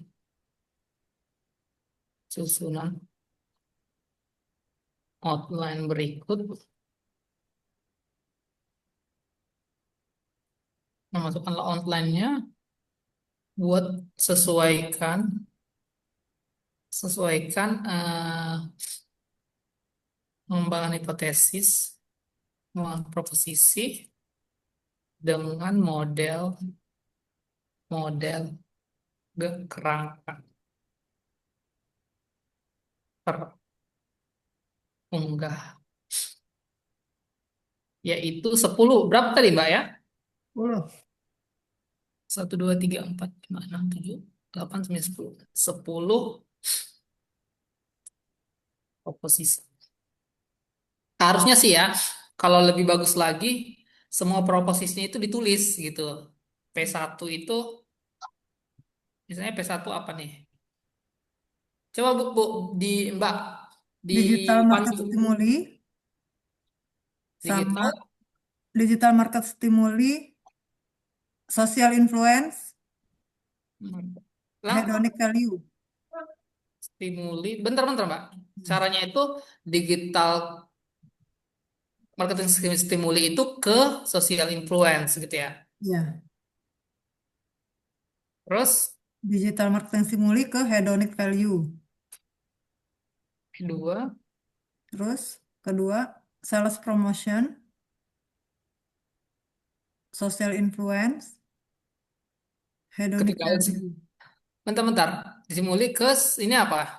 susunan outline berikut. Memasukkanlah outline-nya buat sesuaikan sesuaikan pengembangan hipotesis, pengembangan proposisi dengan model model kerangka terunggah yaitu 10. Berapa tadi Mbak ya? 10. 1, 2, 3, 4, 5, 6, 7, 8, 9, 10. 10 proposisi. Harusnya sih ya, kalau lebih bagus lagi, semua proposisinya itu ditulis gitu. P1 itu, misalnya P1 apa nih? Coba Bu, di Mbak, di Digital market pancu stimuli sama digital, digital market stimuli, social influence, lah, hedonic value. stimuli. Bentar-bentar Mbak. Caranya itu digital marketing stimuli itu ke social influence gitu ya. Ya, Terus digital marketing stimuli ke hedonic value. kedua, Terus kedua, sales promotion, social influence, hedonic ketika value. bentar-bentar, stimuli ke ini apa?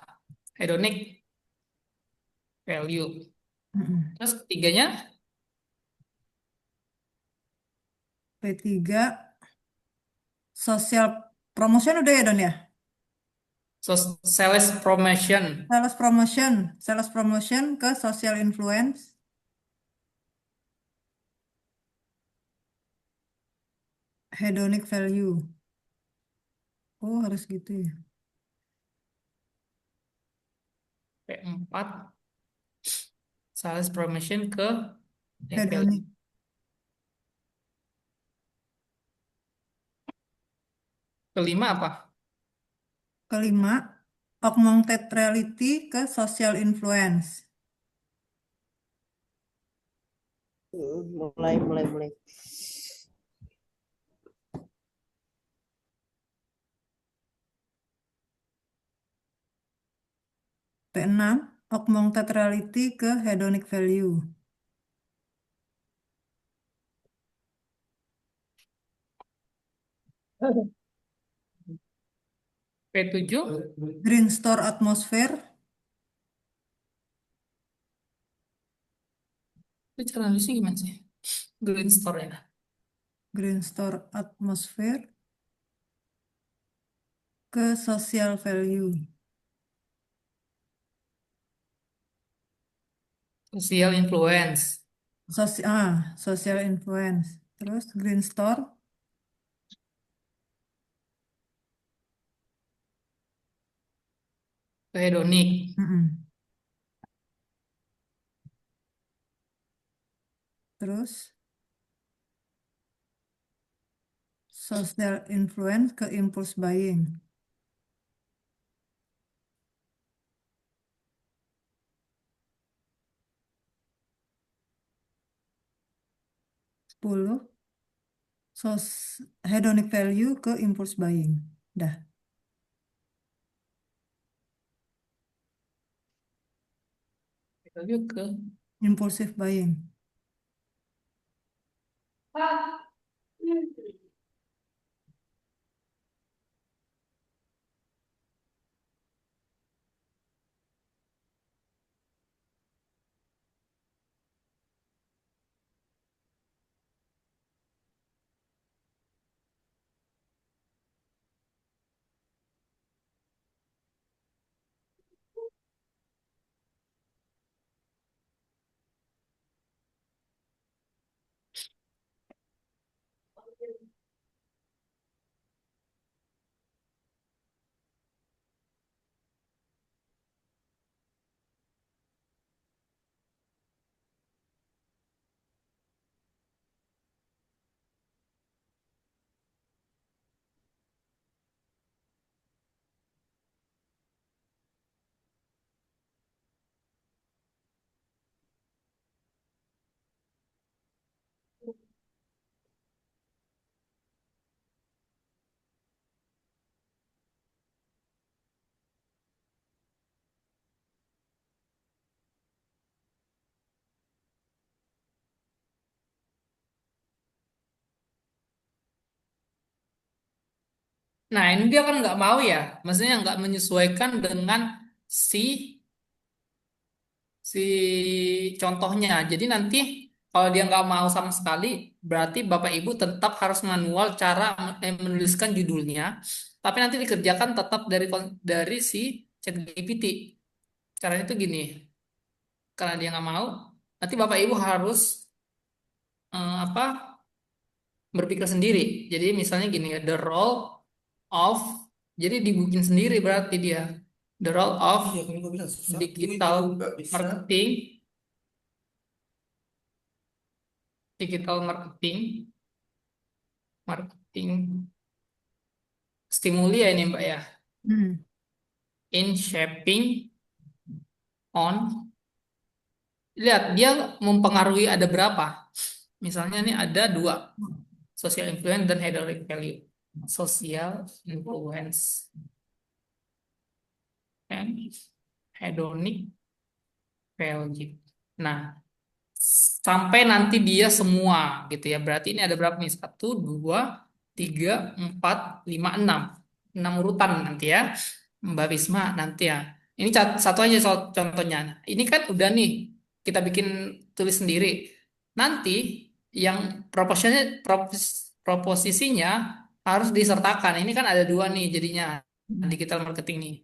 Hedonic value. Mm-mm. Terus ketiganya P3, social promotion udah ya Don ya? sales promotion. Sales promotion ke social influence, hedonic value. Oh, harus gitu ya. P4 sales promotion ke value. Hedonic. Kelima apa? Kelima, augmented reality ke social influence. Mulai. P6, augmented reality ke hedonic value. P7 Green store atmosphere, itu cara nulisnya gimana sih? Green store ya. green store atmosphere ke social value. Social influence. Social influence. Terus green store, Ke hedonic. mm-mm. Terus social influence ke impulse buying. Sepuluh, hedonic value ke impulse buying. Dah, Value ke impulsive buying. Nah, ini dia kan nggak mau ya, maksudnya nggak menyesuaikan dengan si si contohnya. Jadi nanti kalau dia nggak mau sama sekali, berarti Bapak Ibu tetap harus manual cara menuliskan judulnya, tapi nanti dikerjakan tetap dari si ChatGPT. Caranya itu gini, karena dia nggak mau, nanti Bapak Ibu harus apa berpikir sendiri. Jadi misalnya gini ya, the role of, jadi dibikin sendiri berarti dia the role of Iya, kan gue bilang susah. Gue digital nggak bisa. marketing, digital marketing, marketing stimuli ya ini Mbak ya, Hmm. in shaping on, lihat dia mempengaruhi ada berapa. Misalnya ini ada dua, social influence dan hedonic value. Social influence and hedonic value. Nah, sampai nanti dia semua gitu ya. Berarti ini ada berapa nih? Satu, dua, tiga, empat, lima, enam. Enam urutan nanti ya. Mbak Bisma nanti ya. Ini satu aja soal contohnya. Ini kan udah nih kita bikin tulis sendiri. Nanti yang proposisinya harus disertakan. Ini kan ada dua nih jadinya digital marketing nih.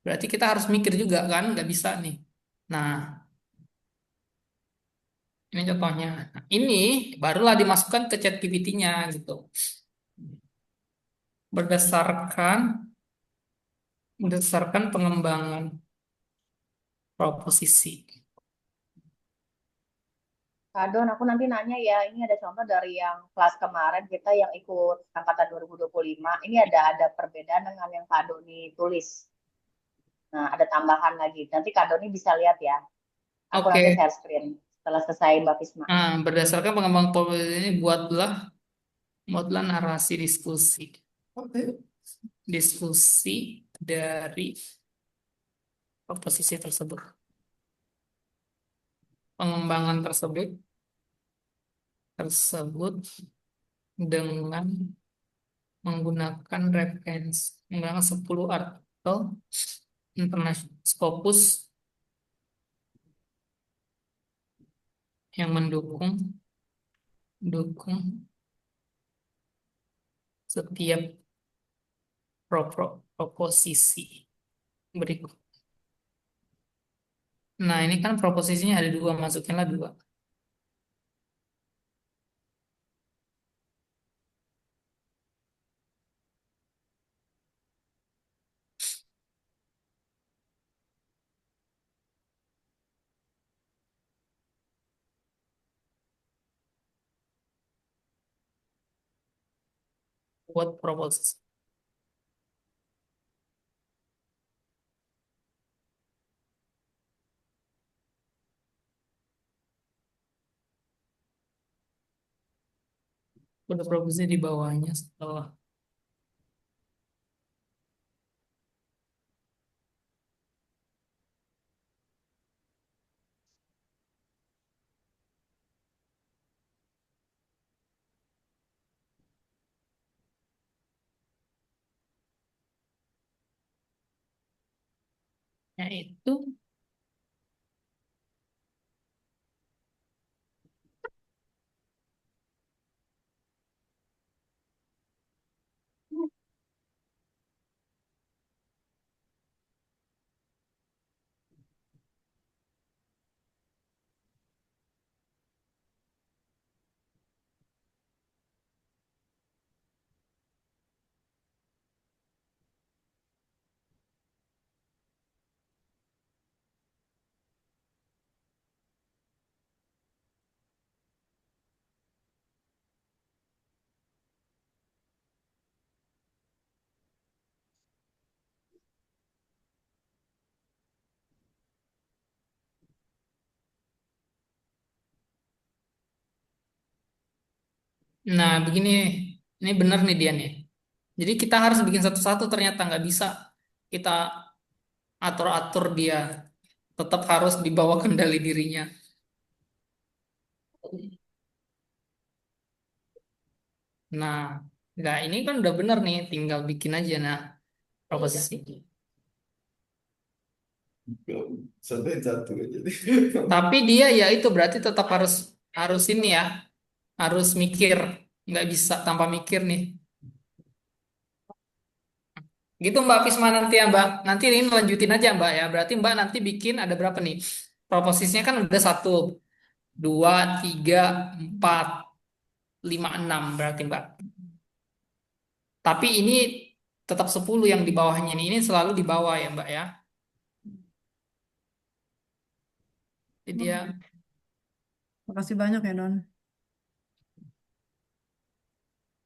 Berarti kita harus mikir juga kan, nggak bisa nih. Nah, ini contohnya. Nah, ini barulah dimasukkan ke chat GPT-nya gitu. Berdasarkan berdasarkan pengembangan proposisi. Kak Don, aku nanti nanya ya, ini ada contoh dari yang kelas kemarin kita yang ikut angkatan 2025. Ini ada perbedaan dengan yang Kak Doni tulis. Nah, ada tambahan lagi. Nanti Kak Doni bisa lihat ya. Aku nanti Oke. share screen setelah selesai Mbak Pisma. Nah, berdasarkan pengembangan proposisi ini buatlah narasi diskusi. Oke. Diskusi dari proposisi tersebut. Pengembangan tersebut dengan menggunakan 10 artikel internasional Scopus yang mendukung setiap proposisi berikut. Nah, ini kan proposisinya ada dua, masukinlah dua. Buat proposisi. Buat proposisi di bawahnya setelah. Yaitu nah begini, ini benar nih dia nih. Jadi kita harus bikin satu-satu, ternyata nggak bisa kita atur-atur dia. Tetap harus dibawa kendali dirinya. Nah, Nah, ini kan udah bener nih, tinggal bikin aja nah proposisi. Sampai satu aja. Tapi dia ya itu berarti tetap harus harus ini ya, harus mikir, nggak bisa tanpa mikir nih. Gitu Mbak Pisma nanti ya Mbak. Nanti ini lanjutin aja Mbak ya. Berarti Mbak nanti bikin ada berapa nih? Proposisinya kan udah satu, dua, tiga, empat, lima, enam berarti Mbak. Tapi ini tetap 10 yang di bawahnya ini selalu di bawah ya Mbak ya. Jadi dia Makasih banyak ya, Don.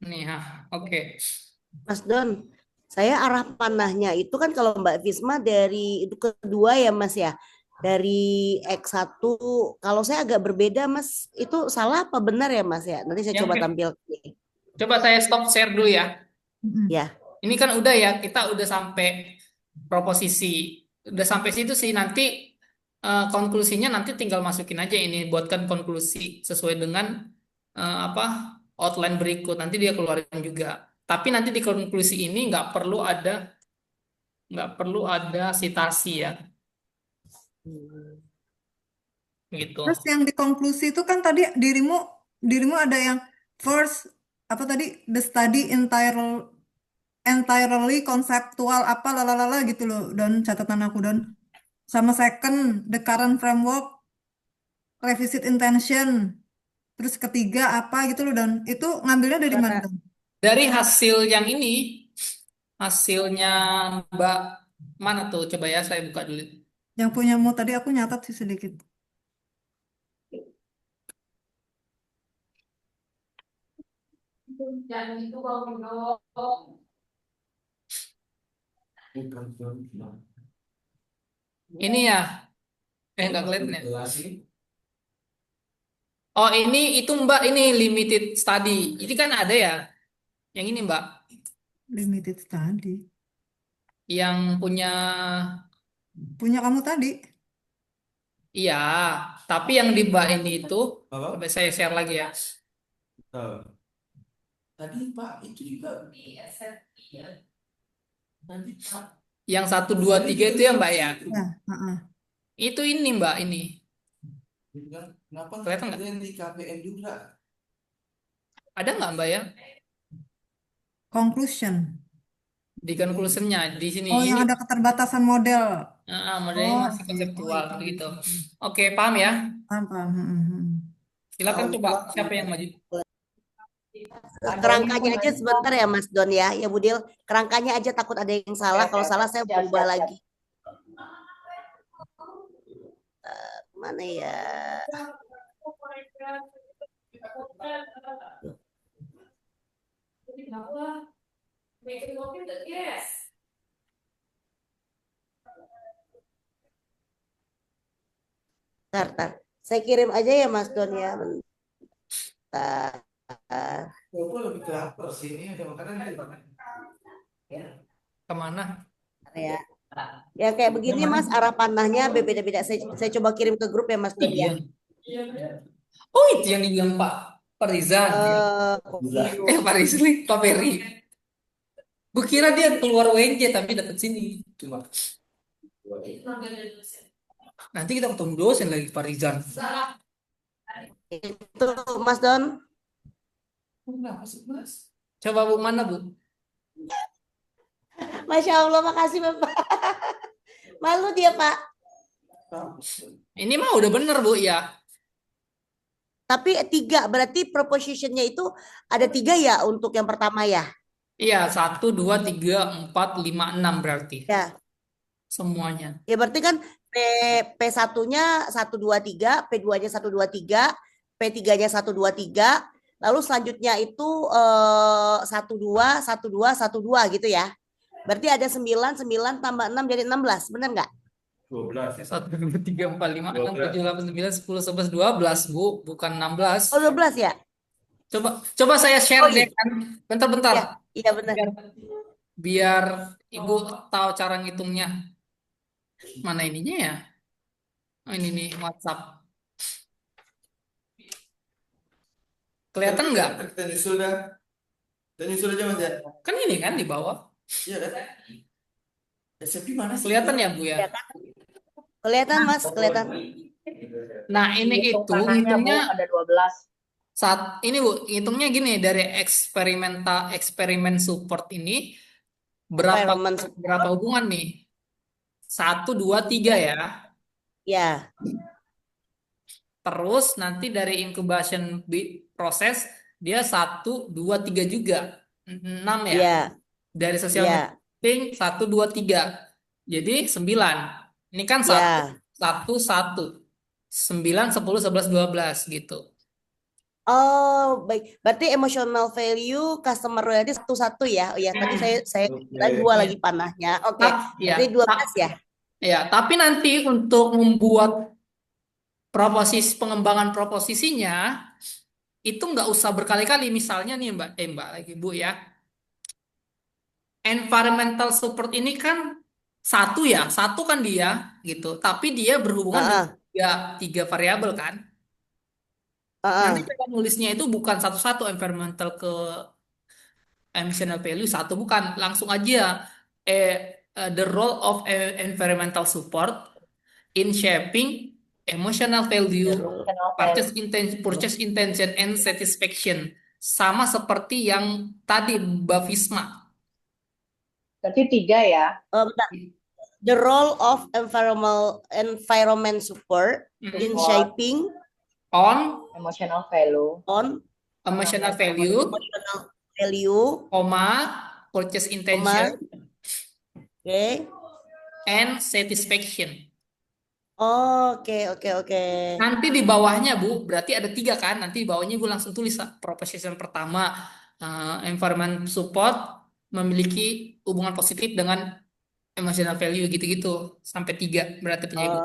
nih, oke. Mas Don, saya arah panahnya itu kan kalau Mbak Visma dari itu kedua ya Mas ya. Dari X1, kalau saya agak berbeda Mas, itu salah apa benar ya Mas ya? Nanti saya Yang coba ke- tampil. Coba saya stop share dulu ya. Mm-mm. Ya, Ini kan udah ya, kita udah sampai proposisi. Udah sampai situ sih nanti konklusinya nanti tinggal masukin aja ini buatkan konklusi sesuai dengan apa outline berikut. Nanti dia keluarin juga. Tapi nanti di konklusi ini nggak perlu ada citasi ya, gitu. Terus yang di konklusi itu kan tadi dirimu ada yang first apa tadi the study entirely konseptual apa lalalala gitu loh Don, catatan aku Don. Sama second the current framework revisit intention. Terus ketiga apa gitu loh Don. Itu ngambilnya dari mana karena Don? Dari hasil yang ini, hasilnya Mbak mana tuh? Coba ya saya buka dulu. Yang punyamu tadi aku nyatat sih sedikit. Jangan itu kalau Ini ya, nggak kelihatan ya. Oh ini itu Mbak ini limited study. Ini kan ada ya, yang ini Mbak, Limited study. yang punya Punya kamu tadi. iya. Tapi yang di Mbak ini itu, Apa? coba saya share lagi ya. Oh. Tadi Pak itu juga nanti Pak. Yang 1, 2, 3 itu ya Mbak ya. Ya, heeh. Itu ini Mbak ini. Kenapa Kelihatan ada nggak? yang di KPN juga? Ada nggak Mbak ya? Conclusion. Di conclusionnya di sini Oh, yang ini ada keterbatasan model. modelnya Oh, masih oh konseptual itu. gitu. Oke, paham ya? Paham, paham. Hmm. Silakan coba siapa yang maju. kerangkanya aja sebentar ya Mas Don ya. Ya Budil, kerangkanya aja takut ada yang salah. Kalau salah saya Siap, berubah siap, siap. lagi. Mana ya? Yes. Bentar. Saya kirim aja ya Mas Don ya. Bentar. Aku lebih ke apa sih ini ada makanan di mana? Kemana? Ya. Ya kayak begini Mas, arah panahnya beda-beda. Saya coba kirim ke grup ya Mas Don ya. Iya. Oh itu yang dibilang Pak Rizal. Pak Rizli, Pak Ferry. Gue kira dia keluar WNJ tapi deket sini. Cuma nanti kita ketemu dosen lagi Pak Rizal. Itu Mas Don. Coba Bu mana Bu? Masya Allah, makasih Bapak. Malu dia Pak. Ini mah udah bener Bu ya. Tapi 3, berarti propositionnya itu ada 3 ya untuk yang pertama ya? Iya 1, 2, 3, 4, 5, 6 berarti Ya, semuanya. ya berarti kan P1-nya 1, 2, 3, P2-nya 1, 2, 3, P3-nya 1, 2, 3, lalu selanjutnya itu 1, 2, 1, 2, 1, 2 gitu ya. Berarti ada 9, 9 tambah 6 jadi 16, benar nggak? 12. 1, 2, 3, 4, 5, 6, 7, 8, 9, 10, 11, 12 Bu, bukan 16. Oh 12 ya? Coba saya share Oh deh iya, kan. Bentar-bentar. iya, iya benar. Biar Ibu tahu cara ngitungnya. Mana ininya ya? Oh, ini nih WhatsApp. Kelihatan nggak? Kita nyusul dah. Dan nyusul aja Mas ya. Kan ini kan di bawah. Iya kan? SFP mana sih? Kelihatan ya, Bu ya? Ya kan? Kelihatan Mas, kelihatan. Nah, ini Hitung itu tanahnya, Bu, ngitungnya ada 12. saat ini, Bu, ngitungnya gini dari eksperimen support ini berapa Environment berapa support. hubungan nih? 1, 2, 3 ya. Ya, Terus nanti dari incubation proses dia 1, 2, 3 juga. 6 ya. ya, Dari social ya, marketing 1, 2, 3. Jadi 9. Ini kan satu, ya. satu, satu. 9, 10, 11, 12 gitu. Oh, baik. Berarti emotional value customer loyalty satu-satu ya. Oh ya, tadi saya kira Oke. dua Iya. lagi panahnya. Oke. Ya, Berarti 12 ya. ya, tapi nanti untuk membuat pengembangan proposisinya itu nggak usah berkali-kali. Misalnya nih Mbak lagi Bu ya. Environmental support ini kan satu kan dia gitu. Tapi dia berhubungan dengan Heeh, tiga variabel kan. Nanti heeh. cara nulisnya itu bukan satu-satu environmental ke emissional value satu bukan langsung aja the role of environmental support in shaping emotional value, Emotional value. purchase intention and satisfaction. Sama seperti yang tadi Mbak Fisma. Berarti 3 ya. Bentar. The role of environment support in Support shaping On emotional value. on emotional value, emotional value, purchase koma, intention oke. and satisfaction. Oke, oke, oke. Nanti di bawahnya Bu, berarti ada 3 kan? Nanti di bawahnya Bu langsung tulis proposition pertama, environment support memiliki hubungan positif dengan emotional value gitu-gitu sampai 3 berarti punya Ibu.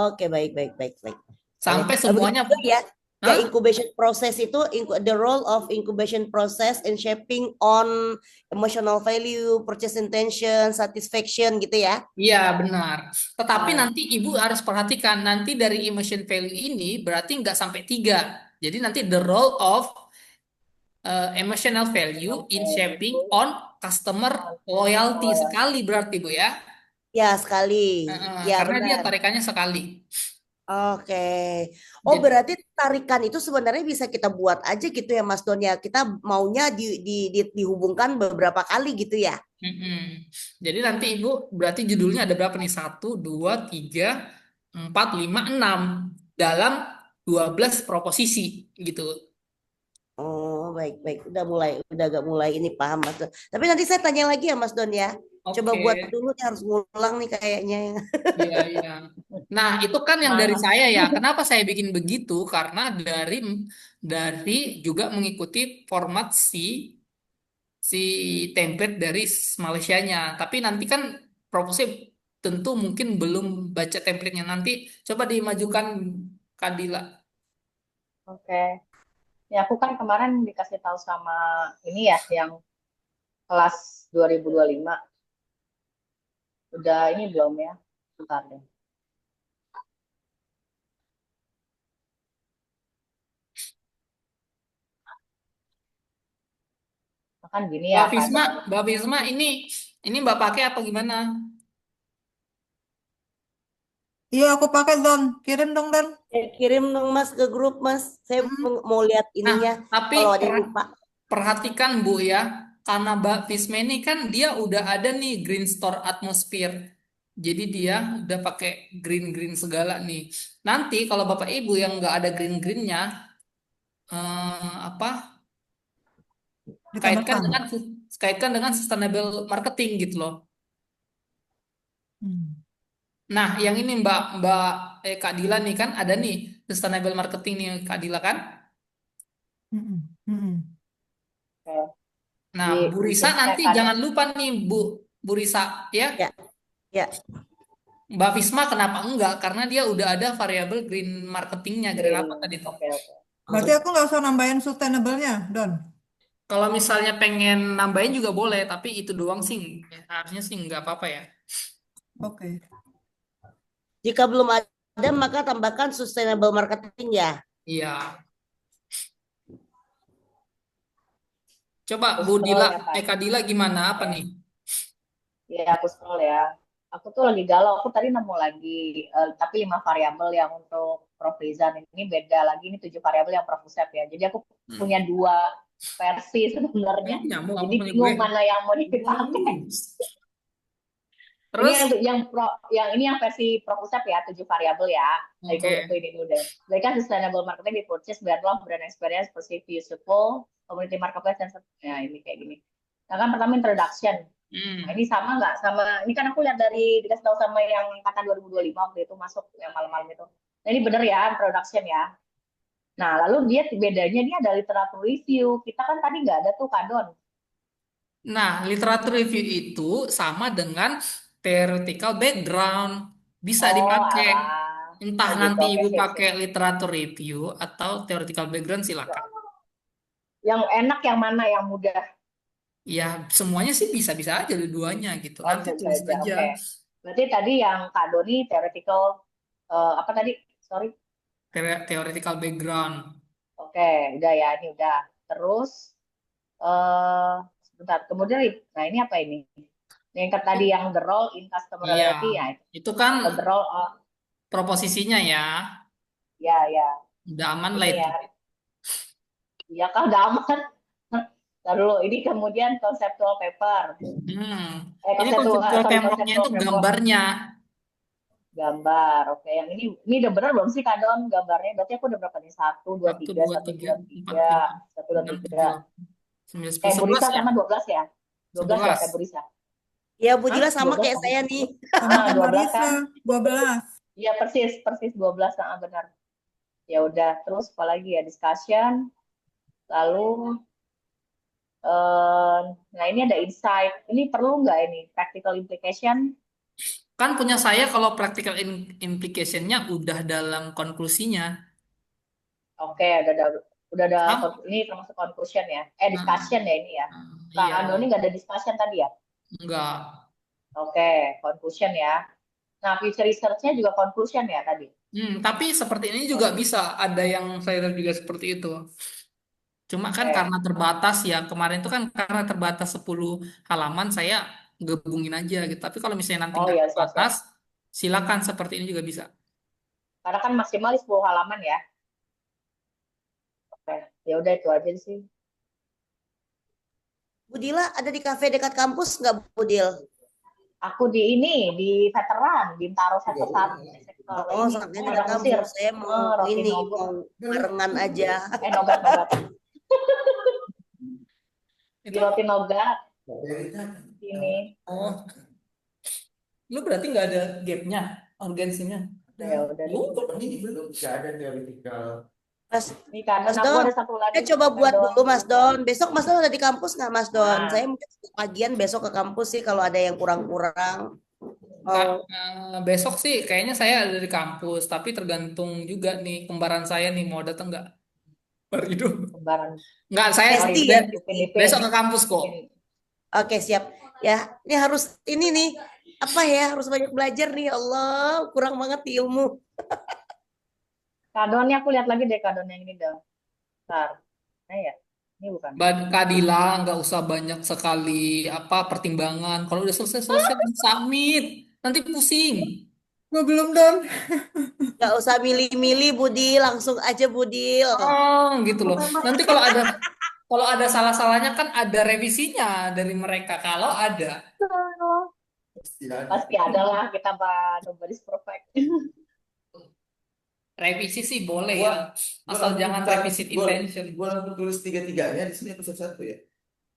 Oke, baik, baik, baik, baik. Sampai Begitu semuanya. juga ya. Ya, Hah? incubation process itu the role of incubation process in shaping on emotional value, purchase intention, satisfaction gitu ya. Iya benar. Tetapi Nah, nanti Ibu harus perhatikan nanti dari emotion value ini berarti nggak sampai 3. Jadi nanti the role of emotional value in shaping on customer loyalty sekali berarti Bu ya. ya sekali. Ya Karena dia benar. tarikannya sekali. Oke. Oh, Jadi, berarti tarikan itu sebenarnya bisa kita buat aja gitu ya Mas Don ya. Kita maunya dihubungkan beberapa kali gitu ya. jadi nanti Ibu berarti judulnya ada berapa nih? 1, 2, 3, 4, 5, 6 dalam 12 proposisi gitu. Oh, baik, baik. Udah agak mulai ini paham Mas Don. Tapi nanti saya tanya lagi ya Mas Don ya. Coba Oke. buat dulu nih harus ngulang nih kayaknya. Iya, iya. Nah, itu kan yang dari saya ya. Kenapa saya bikin begitu? Karena dari juga mengikuti format si template dari Malaysianya. Tapi nanti kan proposal tentu mungkin belum baca template-nya. Nanti coba dimajukan Kadila. Oke. Ya aku kan kemarin dikasih tahu sama ini ya yang kelas 2025. Udah ini belum ya? Bentar deh. Kan gini ya kan. Mbak Fisma ini Mbak pakai apa gimana? Iya, aku pakai Don. Kirim dong, Don. Kirim dong Mas ke grup Mas. Saya mau lihat Nah, ininya. tapi Kalau ada yang lupa. perhatikan Bu ya, karena Mbak Fisma ini kan dia udah ada nih Green Store Atmosphere. Jadi dia udah pakai green segala nih. Nanti kalau Bapak Ibu yang nggak ada greennya, apa Ditambahkan. kaitkan dengan sustainable marketing gitu loh. Hmm. Nah, yang ini Mbak Kak Dila nih kan ada nih sustainable marketing nih Kak Dila kan. Mm-mm. Mm-mm. Oke. Nah, Bu Risa nanti jangan lupa nih Bu Risa ya. Ya, ya. Mbak Fisma kenapa enggak? Karena dia udah ada variabel green marketingnya, green apa tadi tuh? Oke, oke. Berarti aku nggak usah nambahin sustainable-nya, Don. Kalau misalnya pengen nambahin juga boleh, tapi itu doang sih harusnya sih nggak apa-apa ya. Oke. Jika belum ada maka tambahkan sustainable marketing ya. Iya. Coba Aku Bu scroll Dila, ya Pak. Kak Dila gimana? Apa Oke. nih? Ya, aku scroll ya. Aku tuh lagi galau. Aku tadi nemu lagi, tapi 5 variabel yang untuk Prof. Rizan ini beda lagi. Ini 7 variabel yang Prof. Usep ya. Jadi aku punya 2 versi sebenarnya. Nyamuk kamu Jadi punya gue. bingung mana yang mau dipakai. Ini Terus, yang ini yang versi Prof. Usep ya, 7 variabel ya. Nah, oke. aku ini dulu deh. Mereka sustainable marketing di purchase, brand love, brand experience, perceived useful, community marketplace, dan ya ini kayak gini. Nah kan pertama introduction. Nah, ini sama nggak sama, ini kan aku lihat dari dikasih tahu sama yang angkatan 2025 waktu itu masuk yang malam-malam itu. Nah ini bener ya, production ya. Nah lalu bedanya dia ada literatur review. Kita kan tadi nggak ada tuh Kadon. Nah, literatur review itu sama dengan theoretical background. Bisa Oh dipakai. alah. Entah Oh gitu, nanti oke Ibu sip, sip. pakai literatur review atau theoretical background silakan. Yang enak yang mana, yang mudah? Ya, semuanya sih bisa-bisa aja dua-duanya gitu. Oh Nanti bisa tulis aja, aja oke. Berarti tadi yang Kak Doni theoretical, apa tadi? Sorry. theoretical background. Oke, udah ya, ini udah. Terus, eh sebentar. Kemudian, nah ini apa ini? Yang tadi yang the role in customer Iya, loyalty ya, itu kan the role, proposisinya ya. ya ya, Udah aman lah ini itu. ya, ya kah udah aman. Ntar dulu, ini kemudian conceptual paper, Ini conceptual, konseptual sorry, frameworknya conceptual itu framework, gambarnya. gambar. Oke, yang ini udah bener belum sih Kak Don gambarnya? Berarti aku udah berapa nih? Satu, dua, Satu, tiga, dua, satu, tiga, dua, empat, tiga, lima, satu, dua, enam, tiga. tujuh, 9, 10, 11 Bu ya? Risa sama 12 ya? 12 ya, 11. Bu Risa? Ya, Bu Hah? Dila sama 12 kayak kan? saya nih. Sama Mbak 12 Risa, kan? 12. Iya persis, persis 12, benar. Ya udah, terus apa lagi ya? Discussion, lalu nah ini ada insight. Ini perlu nggak ini? Practical implication? Kan punya saya kalau practical implication-nya udah dalam konklusinya. Oke, udah ada Sama. ini termasuk conclusion ya. Nah, Discussion ya ini ya. Kak iya, Andoni nggak ada discussion tadi ya? enggak. Oke, conclusion ya. Nah, future research-nya juga conclusion ya tadi. Tapi seperti ini juga bisa. Ada yang saya lihat juga seperti itu. Cuma kan Oke. karena terbatas ya. Kemarin itu kan karena terbatas 10 halaman saya gabungin aja gitu. Tapi kalau misalnya nanti Oh nggak ya, siap-siap. terbatas, silakan seperti ini juga bisa. Karena kan maksimal 10 halaman ya. Oke, ya udah itu aja sih. Bu Dila ada di kafe dekat kampus nggak, Bu Dil? Aku di veteran, di Bintaro Sektor 1. Sektor Oh, ini, sakitnya ada dekat Mesir. kampus. Saya mau Roti ini, nogat. mau barengan aja. Nogat. Di Itu, roti nogat. Ini. oh, lu berarti nggak ada gapnya, urgensinya. Ya udah deh. Ini belum nggak ada theoretical. Mas, Ini kanan Mas aku Don, ada satu lagi. saya coba buat Don. dulu Mas Don. Besok Mas Don ada di kampus nggak Mas Don? Nah. Saya mungkin bagian besok ke kampus sih kalau ada yang kurang-kurang. Besok sih kayaknya saya ada di kampus, tapi tergantung juga nih kembaran saya nih mau datang nggak. Baru hidup. Kembaran. Nggak, saya Pasti ya. besok ke kampus kok. Oke, siap. Ya, ini harus ini nih apa ya? Harus banyak belajar nih. Ya Allah, kurang banget di ilmu. Kadonnya aku lihat lagi deh kadon yang ini dong. Bentar. Nah ya, ini bukan. Kadila nggak usah banyak sekali apa pertimbangan. Kalau udah selesai submit, nanti pusing. Gue belum, Don. Gak usah milih-milih Budil, langsung aja Budil. Oh, gitu loh. Nanti kalau ada salah-salahnya kan ada revisinya dari mereka. Kalau ada. Pasti ada lah, kita nobody's perfect. Revisi sih boleh ya. Asal jangan revisi intention. Gue langsung tulis tiga-tiganya di sini satu ya.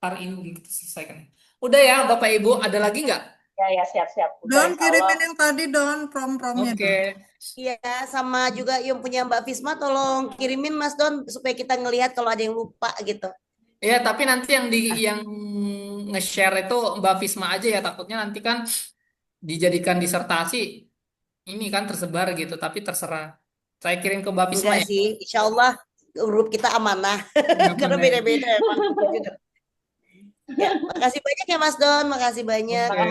Hari ini gitu selesaikan. Udah ya, Bapak Ibu, ada lagi nggak? Ya, siap-siap. Don, kirimin yang tadi, Don, prom-promnya. Oke. Iya, sama juga yang punya Mbak Fisma tolong kirimin Mas Don supaya kita ngelihat kalau ada yang lupa gitu. Ya, tapi nanti yang nge-share itu Mbak Fisma aja ya. Takutnya nanti kan dijadikan disertasi. Ini kan tersebar gitu, tapi terserah. Saya kirim ke Mbak Fisma Enggak ya. sih, insya Allah grup kita amanah. Karena beda-beda emang. Ya, makasih banyak ya Mas Don, makasih banyak. Makasih